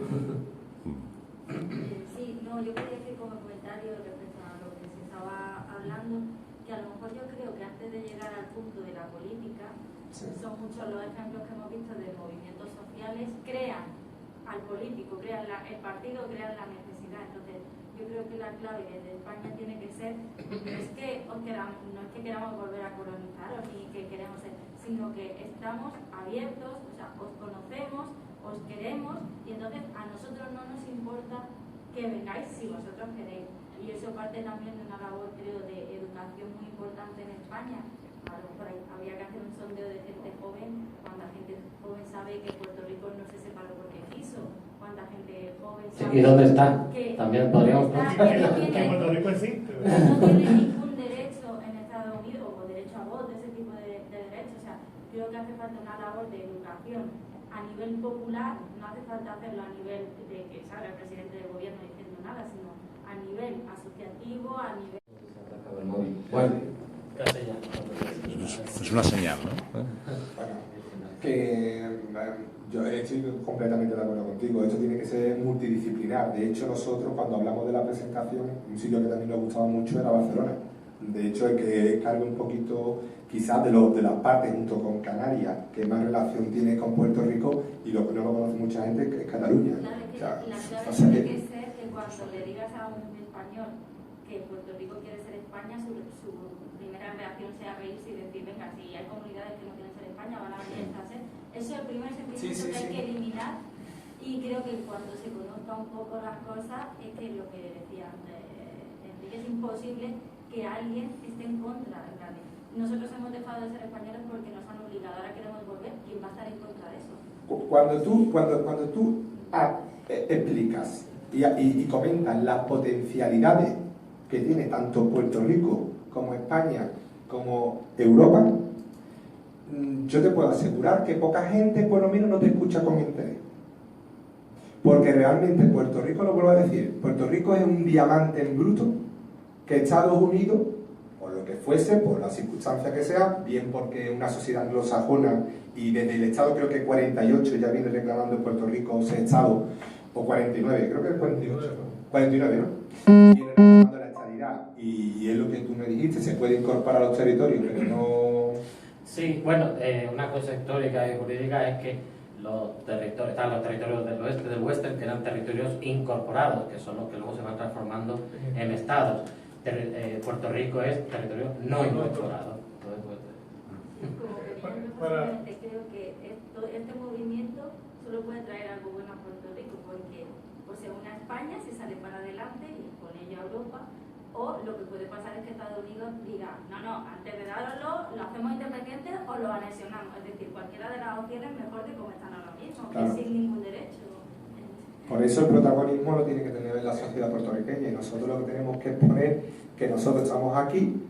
Sí, no, yo quería decir como comentario respecto a lo que se estaba hablando, que a lo mejor yo creo que antes de llegar al punto de la política, son muchos los ejemplos que hemos visto de movimientos sociales, crean al político, crean el partido, crean la necesidad. Entonces, yo creo que la clave desde España tiene que ser, no es que queramos volver a colonizaros ni que queremos ser, sino que estamos abiertos, o sea, os conocemos, os queremos, y entonces a nosotros no nos importa que vengáis si vosotros queréis. Y eso parte también de una labor, creo, de educación muy importante en España. A lo mejor habría que hacer un sondeo de gente joven. ¿Cuánta gente joven sabe que Puerto Rico no se separó porque quiso? ¿Cuánta gente joven pensamos... ¿Y dónde está? Que también podríamos contar. Que Puerto Rico existe. No tiene ningún derecho en Estados Unidos, o derecho a voto, ese tipo de derechos. O sea, creo que hace falta una labor de educación a nivel popular, no hace falta hacerlo a nivel de que salga el presidente del gobierno diciendo nada, sino a nivel asociativo, a nivel... Bueno, es una señal, ¿no? Que yo estoy completamente de acuerdo contigo. Esto tiene que ser multidisciplinar. De hecho, nosotros cuando hablamos de la presentación, un sitio que también nos gustaba mucho era Barcelona. De hecho, el que cargue un poquito quizás de las partes junto con Canarias que más relación tiene con Puerto Rico, y lo que no lo conoce mucha gente es Cataluña. Claro, es que O sea, la clave tiene que ser que cuando le digas a un español que Puerto Rico quiere ser España, su primera reacción sea reírse y decir, venga, si hay comunidades que no quieren ser España, van a venir a ser. Eso es el primer sentimiento que hay que eliminar, y creo que cuando se conozca un poco las cosas, es que lo que decía Enrique, es imposible que alguien esté en contra de la ley. Nosotros hemos dejado de ser españoles porque nos han obligado, ahora queremos volver. ¿Quién va a estar en contra de eso? Cuando tú explicas y comentas las potencialidades que tiene tanto Puerto Rico como España como Europa, yo te puedo asegurar que poca gente por lo menos no te escucha con interés. Porque realmente Puerto Rico, lo vuelvo a decir, Puerto Rico es un diamante en bruto que Estados Unidos, por lo que fuese, por las circunstancias que sea, bien porque una sociedad anglosajona, y desde el Estado creo que 48 ya viene reclamando en Puerto Rico ese Estado, o 49, creo que es 48, 49, ¿no? Viene reclamando la estadidad, y es lo que tú me dijiste, se puede incorporar a los territorios, pero no... Sí, bueno, una cosa histórica y jurídica es que están los territorios del oeste, del western, que eran territorios incorporados, que son los que luego se van transformando en estados. Puerto Rico es territorio no incorporado. Como opinión, personalmente creo que este movimiento solo puede traer algo bueno a Puerto Rico, porque o se une a España, se sale para adelante y con ella a Europa, o lo que puede pasar es que Estados Unidos diga, no, antes de daroslo, lo hacemos independiente o lo anexionamos. Es decir, cualquiera de las opciones es mejor que como están ahora mismo, claro, que sin ningún derecho. Por eso el protagonismo lo tiene que tener la sociedad puertorriqueña, y nosotros lo que tenemos que exponer que nosotros estamos aquí,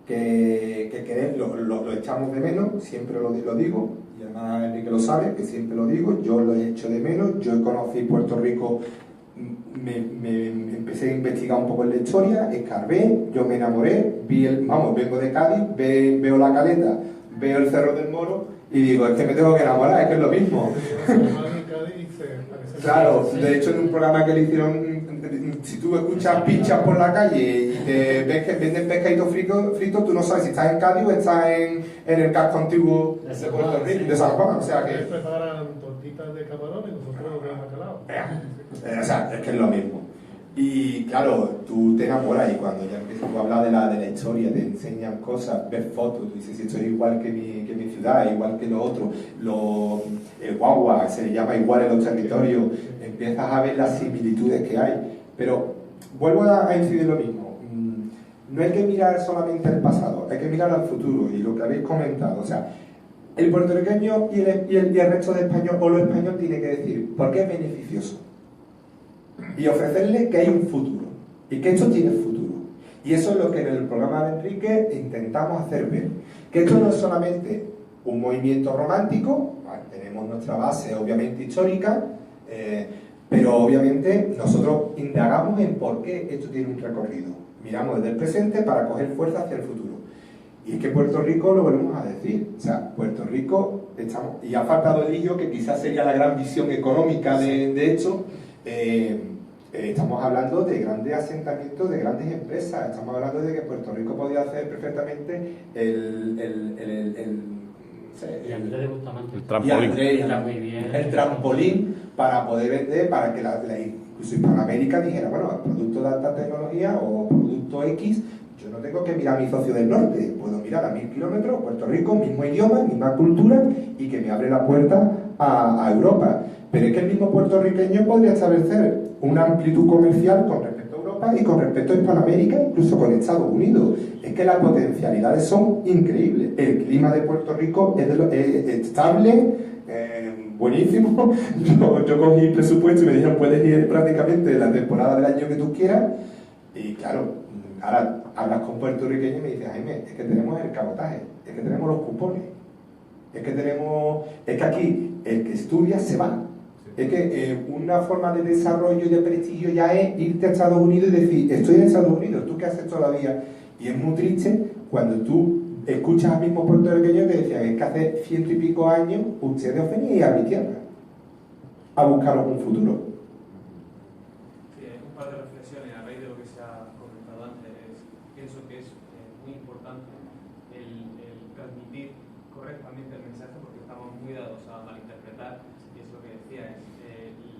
que queremos, lo echamos de menos, siempre lo digo, y además Enrique lo sabe, que siempre lo digo, yo lo he hecho de menos. Yo conocí Puerto Rico, me empecé a investigar un poco en la historia, escarbé, yo me enamoré, vengo de Cádiz, veo la Caleta, veo el Cerro del Moro, y digo, es que me tengo que enamorar, es que es lo mismo. Claro, de hecho en un programa que le hicieron, si tú escuchas pinchas por la calle y te ves que venden pescaditos fritos, tú no sabes si estás en Cádiz o estás en el casco antiguo de Puerto Rico, de San Juan, o sea que... preparan tortitas de camarones y nosotros lo vemos acalado. O sea, es que es lo mismo. Y claro, tú te enamoras, y cuando ya empiezas a hablar de la historia, te enseñan cosas, ves fotos, tú dices, esto es igual que mi ciudad, igual que lo otro, el guagua se le llama igual en los territorios, empiezas a ver las similitudes que hay. Pero vuelvo a incidir lo mismo, no hay que mirar solamente al pasado, hay que mirar al futuro, y lo que habéis comentado, o sea, el puertorriqueño y el resto de español, o lo español, tiene que decir por qué es beneficioso, y ofrecerle que hay un futuro, y que esto tiene futuro. Y eso es lo que en el programa de Enrique intentamos hacer ver, que esto no es solamente un movimiento romántico, tenemos nuestra base obviamente histórica, pero obviamente nosotros indagamos en por qué esto tiene un recorrido. Miramos desde el presente para coger fuerza hacia el futuro. Y es que Puerto Rico, lo volvemos a decir, o sea, Puerto Rico, y ha faltado el hillo, que quizás sería la gran visión económica de hecho. Estamos hablando de grandes asentamientos, de grandes empresas. Estamos hablando de que Puerto Rico podría hacer perfectamente el trampolín para poder vender, para que incluso Hispanoamérica dijera, bueno, producto de alta tecnología o producto X, yo no tengo que mirar a mi socio del norte, puedo mirar a 1000 kilómetros, Puerto Rico, mismo idioma, misma cultura, y que me abre la puerta a Europa. Pero es que el mismo puertorriqueño podría establecer una amplitud comercial con respecto a Europa y con respecto a Hispanoamérica, incluso con Estados Unidos. Es que las potencialidades son increíbles. El clima de Puerto Rico es estable, buenísimo. Yo cogí el presupuesto y me dijeron, puedes ir prácticamente la temporada del año que tú quieras. Y claro, ahora hablas con puertorriqueños y me dices, Jaime, es que tenemos el cabotaje, es que tenemos los cupones, es que aquí el que estudia se va. Es que una forma de desarrollo y de prestigio ya es irte a Estados Unidos y decir, estoy en Estados Unidos, ¿tú qué haces todavía? Y es muy triste cuando tú escuchas a mismos puertorriqueños que decían, es que hace 100 y pico años ustedes os venían a mi tierra a buscaros un futuro. Sí, un par de reflexiones a raíz de lo que se ha comentado antes. Pienso que es muy importante el transmitir correctamente el mensaje, porque estamos muy dados a malinterpretar, y es lo que decía,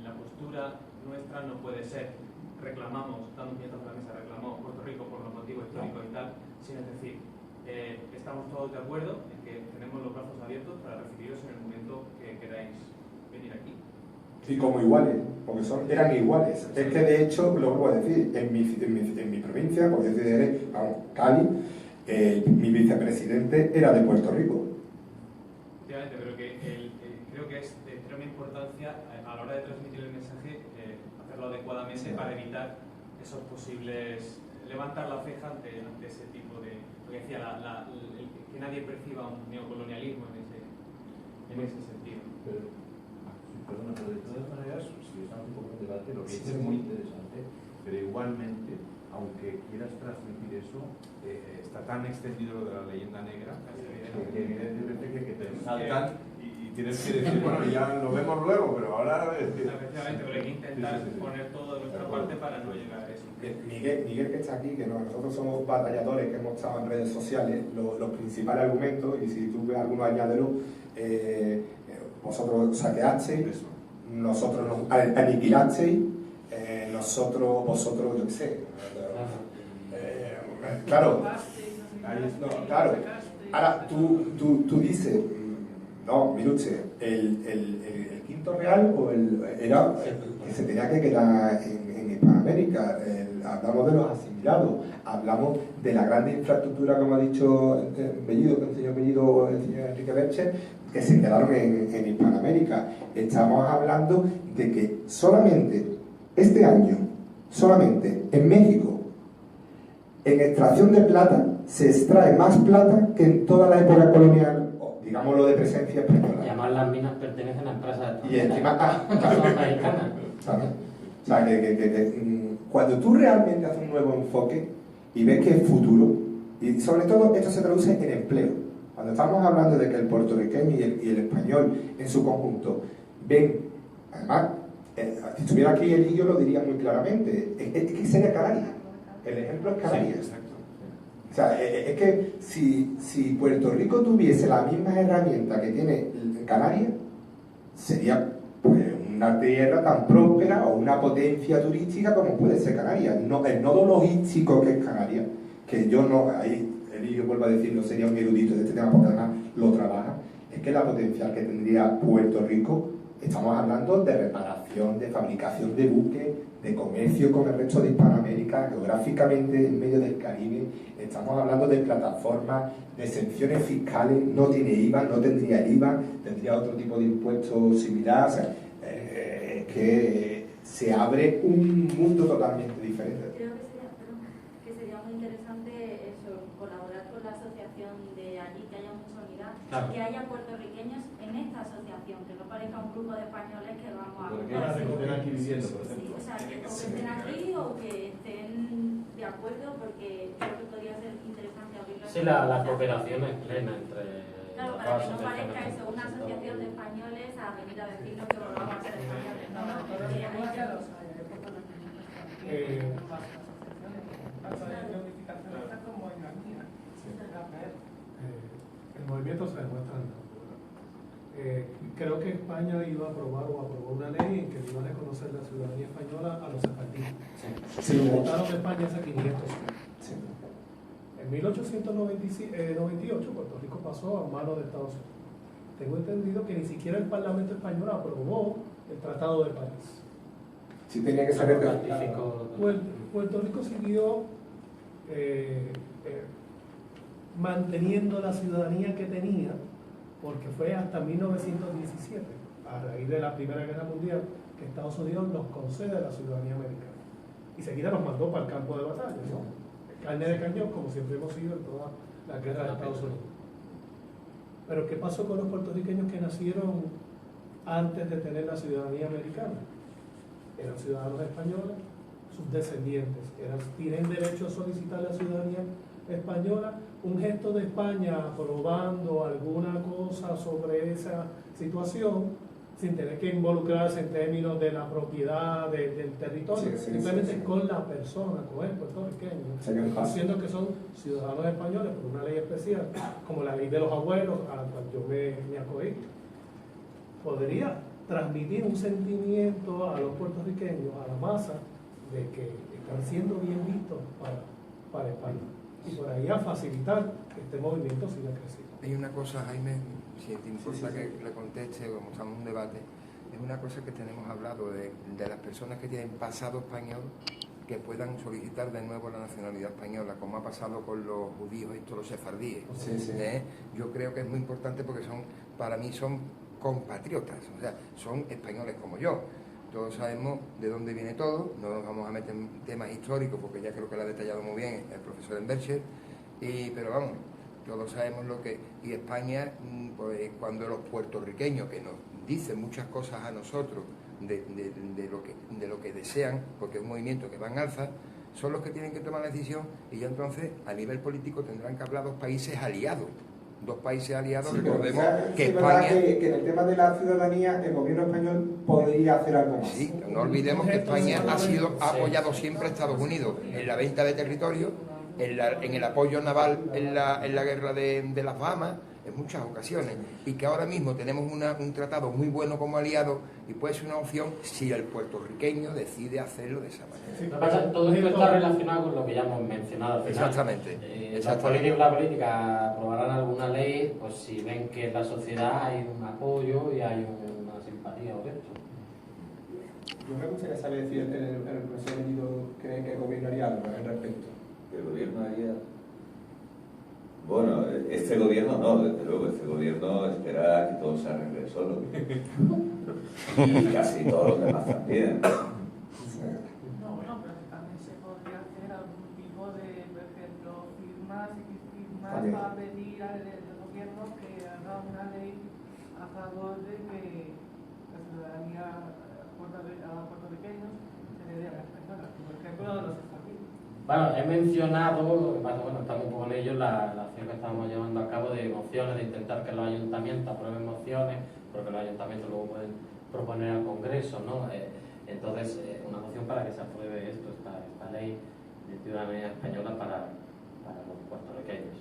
la postura nuestra no puede ser reclamamos, dando puñetazos a la mesa, reclamamos Puerto Rico por los motivos históricos y tal, sino es decir, estamos todos de acuerdo en que tenemos los brazos abiertos para recibiros en el momento que queráis venir aquí. Y como iguales, porque eran iguales. Es que de hecho, lo vuelvo a decir, en mi provincia, porque yo soy Cali, mi vicepresidente era de Puerto Rico. Efectivamente, pero que creo que es de extrema importancia a la hora de transmitir el mensaje hacerlo adecuadamente para evitar esos posibles levantar la ceja ante ese tipo de, lo que decía, que nadie perciba un neocolonialismo en ese sentido. Perdona, pero de todas maneras, si estamos un poco en debate, lo que dices es muy interesante, pero igualmente, aunque quieras transmitir eso, está tan extendido lo de la leyenda negra que evidentemente que te saltan y tienes que decir, bueno, ya lo vemos luego, pero ahora... Efectivamente, pero hay que intentar poner todo de nuestra parte para no llegar a eso. Miguel que está aquí, que nosotros somos batalladores que hemos estado en redes sociales, los principales argumentos, y si tú ves alguno añádelo, vosotros saqueasteis, nosotros nos aniquilasteis, vosotros, yo qué sé. Claro, claro. Ahora tú dices, no, mire usted, el quinto real era que se tenía que quedar en Hispanoamérica. Hablamos de los asimilados, hablamos de la gran infraestructura, como ha dicho Bellido, el señor Bellido, el señor Enrique Berche, que se quedaron en Hispanoamérica. Estamos hablando de que solamente este año, solamente en México, en extracción de plata, se extrae más plata que en toda la época colonial, digámoslo de presencia española. Y además las minas pertenecen a empresas y encima, claro. Americanas. ¿Sabes? O sea, que cuando tú realmente haces un nuevo enfoque y ves que es futuro, y sobre todo esto se traduce en empleo. Cuando estamos hablando de que el puertorriqueño y el español en su conjunto ven, además, si estuviera aquí él y yo lo diría muy claramente, es que sería Canarias. El ejemplo es Canarias. Sí, exacto. O sea, es que si Puerto Rico tuviese las mismas herramientas que tiene Canarias, sería pues una tierra tan próspera o una potencia turística como puede ser Canarias. No, el nodo logístico que es Canarias, que yo no, ahí Elío vuelvo a decir, no sería un erudito de este tema porque además lo trabaja, es que la potencial que tendría Puerto Rico, estamos hablando de reparación, de fabricación de buques, de comercio con el resto de Hispanoamérica, geográficamente en medio del Caribe, estamos hablando de plataformas, de exenciones fiscales, no tiene IVA, no tendría el IVA, tendría otro tipo de impuestos similar, o sea, que se abre un mundo totalmente diferente. Creo que sería muy interesante eso, colaborar con la asociación de allí, que haya mucha unidad, claro. que haya puertorriqueños en esta asociación, que no parezca un grupo de españoles que vamos a... Porque estén aquí viviendo, por ejemplo. Sí, o sea, que estén aquí o que estén de acuerdo, porque creo que podría ser interesante abrirlo. Sí, la cooperación es plena entre... Claro, para que no parezca eso, una asociación de españoles a venir a decirnos que volvamos a ser españoles. No, no, el movimiento se demuestra andando. Creo que España iba a aprobar o aprobó una ley en que iba a reconocer la ciudadanía española a los sefardíes. Se lo votaron de España hace 500 años. Sí. En 1898 Puerto Rico pasó a manos de Estados Unidos. Tengo entendido que ni siquiera el Parlamento español aprobó el Tratado de París. Sí, tenía que ser Puerto Rico siguió manteniendo la ciudadanía que tenía, porque fue hasta 1917. a raíz de la Primera Guerra Mundial, que Estados Unidos nos concede la ciudadanía americana. Y seguida nos mandó para el campo de batalla, ¿no? Carne de cañón, como siempre hemos sido en todas las guerras de Estados Unidos. Pero ¿qué pasó con los puertorriqueños que nacieron antes de tener la ciudadanía americana? Eran ciudadanos españoles, sus descendientes tienen derecho a solicitar la ciudadanía española. Un gesto de España aprobando alguna cosa sobre esa situación, sin tener que involucrarse en términos de la propiedad del territorio, simplemente con la persona, con el puertorriqueño, diciendo que son ciudadanos españoles por una ley especial, como la ley de los abuelos, a la cual yo me acogí, podría transmitir un sentimiento a los puertorriqueños, a la masa, de que están siendo bien vistos para España. Y por ahí a facilitar que este movimiento siga creciendo. Hay una cosa, Jaime, si te importa que le conteste, como estamos en un debate, es una cosa que tenemos hablado de las personas que tienen pasado español que puedan solicitar de nuevo la nacionalidad española, como ha pasado con los judíos y todos los sefardíes. Yo creo que es muy importante porque para mí son compatriotas, o sea, son españoles como yo. Todos sabemos de dónde viene todo, no nos vamos a meter en temas históricos porque ya creo que lo ha detallado muy bien el profesor Enbercher, pero vamos, todos sabemos lo que... Y España, pues, cuando los puertorriqueños, que nos dicen muchas cosas a nosotros de lo que desean, porque es un movimiento que va en alza, son los que tienen que tomar la decisión, y ya entonces a nivel político tendrán que hablar dos países aliados. Dos países aliados, recordemos que España... Que en el tema de la ciudadanía el gobierno español podría hacer algo más. Sí, no olvidemos que España ha apoyado siempre a Estados Unidos en la venta de territorio, en el apoyo naval en la guerra de las Bahamas, en muchas ocasiones, y que ahora mismo tenemos un tratado muy bueno como aliado y puede ser una opción si el puertorriqueño decide hacerlo de esa manera. Todo esto está relacionado con lo que ya hemos mencionado al final. Exactamente. La política aprobarán alguna ley, pues si ven que en la sociedad hay un apoyo y hay una simpatía por esto. Yo me gustaría saber si el profesor Benito cree que el gobierno haría algo al respecto. ¿El gobierno haría? Bueno, este gobierno no, desde luego, este gobierno espera que todo se arregle solo. Y casi todos los demás también. No, bueno, pero también se podría hacer algún tipo de, por ejemplo, firmas para pedir al gobierno que haga una ley a favor de que la ciudadanía a puertorriqueños se le dé a la española, por ejemplo, a los españoles. Bueno, he mencionado, bueno, estamos un poco en ello, la acción que estamos llevando a cabo de mociones, de intentar que los ayuntamientos aprueben mociones, porque los ayuntamientos luego pueden proponer al Congreso, ¿no? Entonces, una moción para que se apruebe esta ley de ciudadanía española para los puertorriqueños.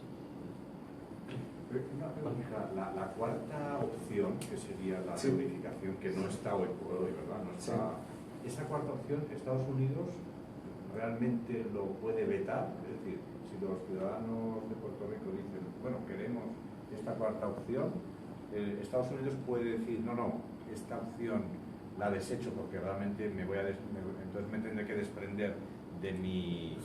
Una pregunta, la cuarta opción, que sería la reunificación, que no está hoy por hoy, ¿verdad? No está, esa cuarta opción, Estados Unidos realmente lo puede vetar, es decir, si los ciudadanos de Puerto Rico dicen, bueno, queremos esta cuarta opción, Estados Unidos puede decir, no, esta opción la desecho porque realmente entonces me tendré que desprender de mi...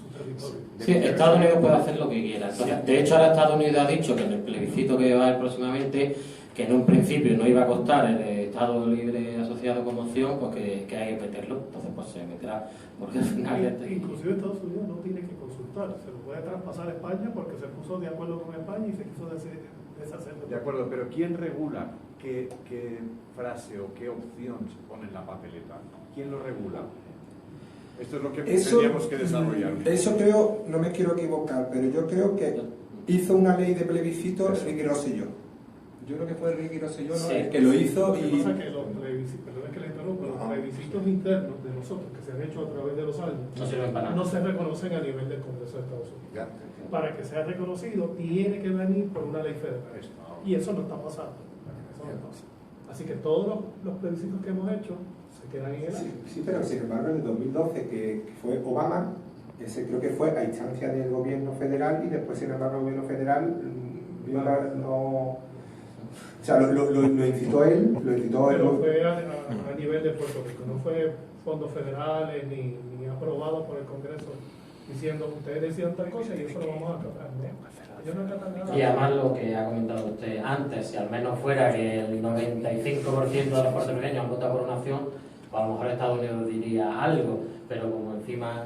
Sí, Estados Unidos puede hacer lo que quiera. Entonces, de hecho, ahora Estados Unidos ha dicho que en el plebiscito que va a haber próximamente, que en un principio no iba a costar el Estado libre asociado como opción, pues que hay que meterlo. Entonces, pues se meterá, porque al final... Inclusive Estados Unidos no tiene que consultar, se lo puede traspasar a España porque se puso de acuerdo con España y se quiso deshacerlo. De acuerdo, pero ¿quién regula qué frase o qué opción se pone en la papeleta? ¿Quién lo regula? Esto es lo que tendríamos que desarrollar. Eso creo, no me quiero equivocar, pero yo creo que hizo una ley de plebiscito Ricky Rosselló. Yo creo que fue Ricky Rosselló el que lo hizo y... Lo que pasa es que los plebiscitos internos de nosotros, que se han hecho a través de los años, no se reconocen a nivel del Congreso de Estados Unidos. Para que sea reconocido, tiene que venir por una ley federal. Y eso no está pasando. Así que todos los plebiscitos que hemos hecho se quedan en el aire. Sí, pero sin embargo en el 2012, que fue Obama, ese creo que fue a instancia del gobierno federal y después sin embargo el gobierno federal no... O sea, lo incitó él, Pero fue a nivel de Puerto Rico, no fue fondos federales ni aprobado por el Congreso diciendo ustedes decían tal cosa y eso lo vamos a acatar, ¿no? Ellos no acatan nada. Y además lo que ha comentado usted antes, si al menos fuera que el 95% de los puertorriqueños han votado por una opción, pues a lo mejor Estados Unidos diría algo, pero como encima...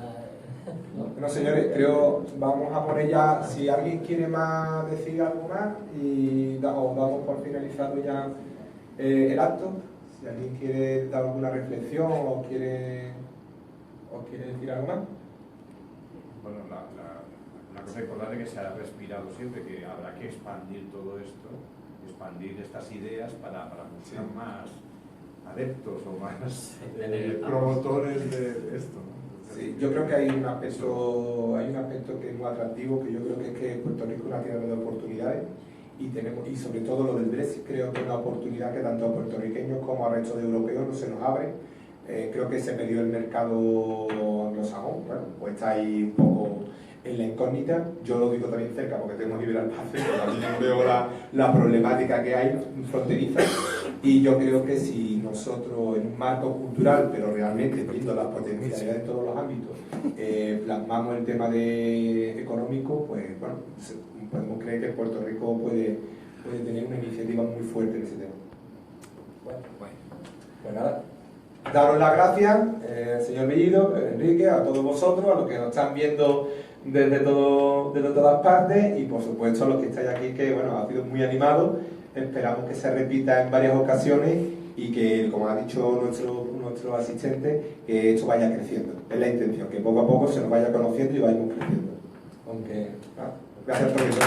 Bueno, señores, creo vamos a poner ya, si alguien quiere más decir algo más, y damos por finalizado ya el acto. Si alguien quiere dar alguna reflexión o quiere decir algo más. Bueno, la cosa importante es que se ha respirado siempre, que habrá que expandir todo esto, expandir estas ideas para buscar más adeptos o más promotores de esto, ¿no? Sí, yo creo que hay un aspecto que es muy atractivo, que yo creo que es que Puerto Rico es una tierra de oportunidades y sobre todo lo del Brexit creo que es una oportunidad que tanto a puertorriqueños como al resto de europeos no se nos abre. Creo que se perdió el mercado anglosajón, bueno, pues está ahí un poco en la incógnita. Yo lo digo también cerca porque tengo Gibraltar, pero también veo la problemática que hay fronteriza, y yo creo que si nosotros en un marco cultural, pero realmente viendo las potencialidades en todos los ámbitos, plasmamos el tema económico, pues bueno, podemos creer que Puerto Rico puede tener una iniciativa muy fuerte en ese tema. Bueno, pues nada. Daros las gracias, señor Bellido, Enrique, a todos vosotros, a los que nos están viendo desde todas partes, y por supuesto a los que estáis aquí, que bueno, ha sido muy animado. Esperamos que se repita en varias ocasiones y que, como ha dicho nuestro asistente, que esto vaya creciendo. Es la intención, que poco a poco se nos vaya conociendo y vayamos creciendo. Aunque, gracias por eso.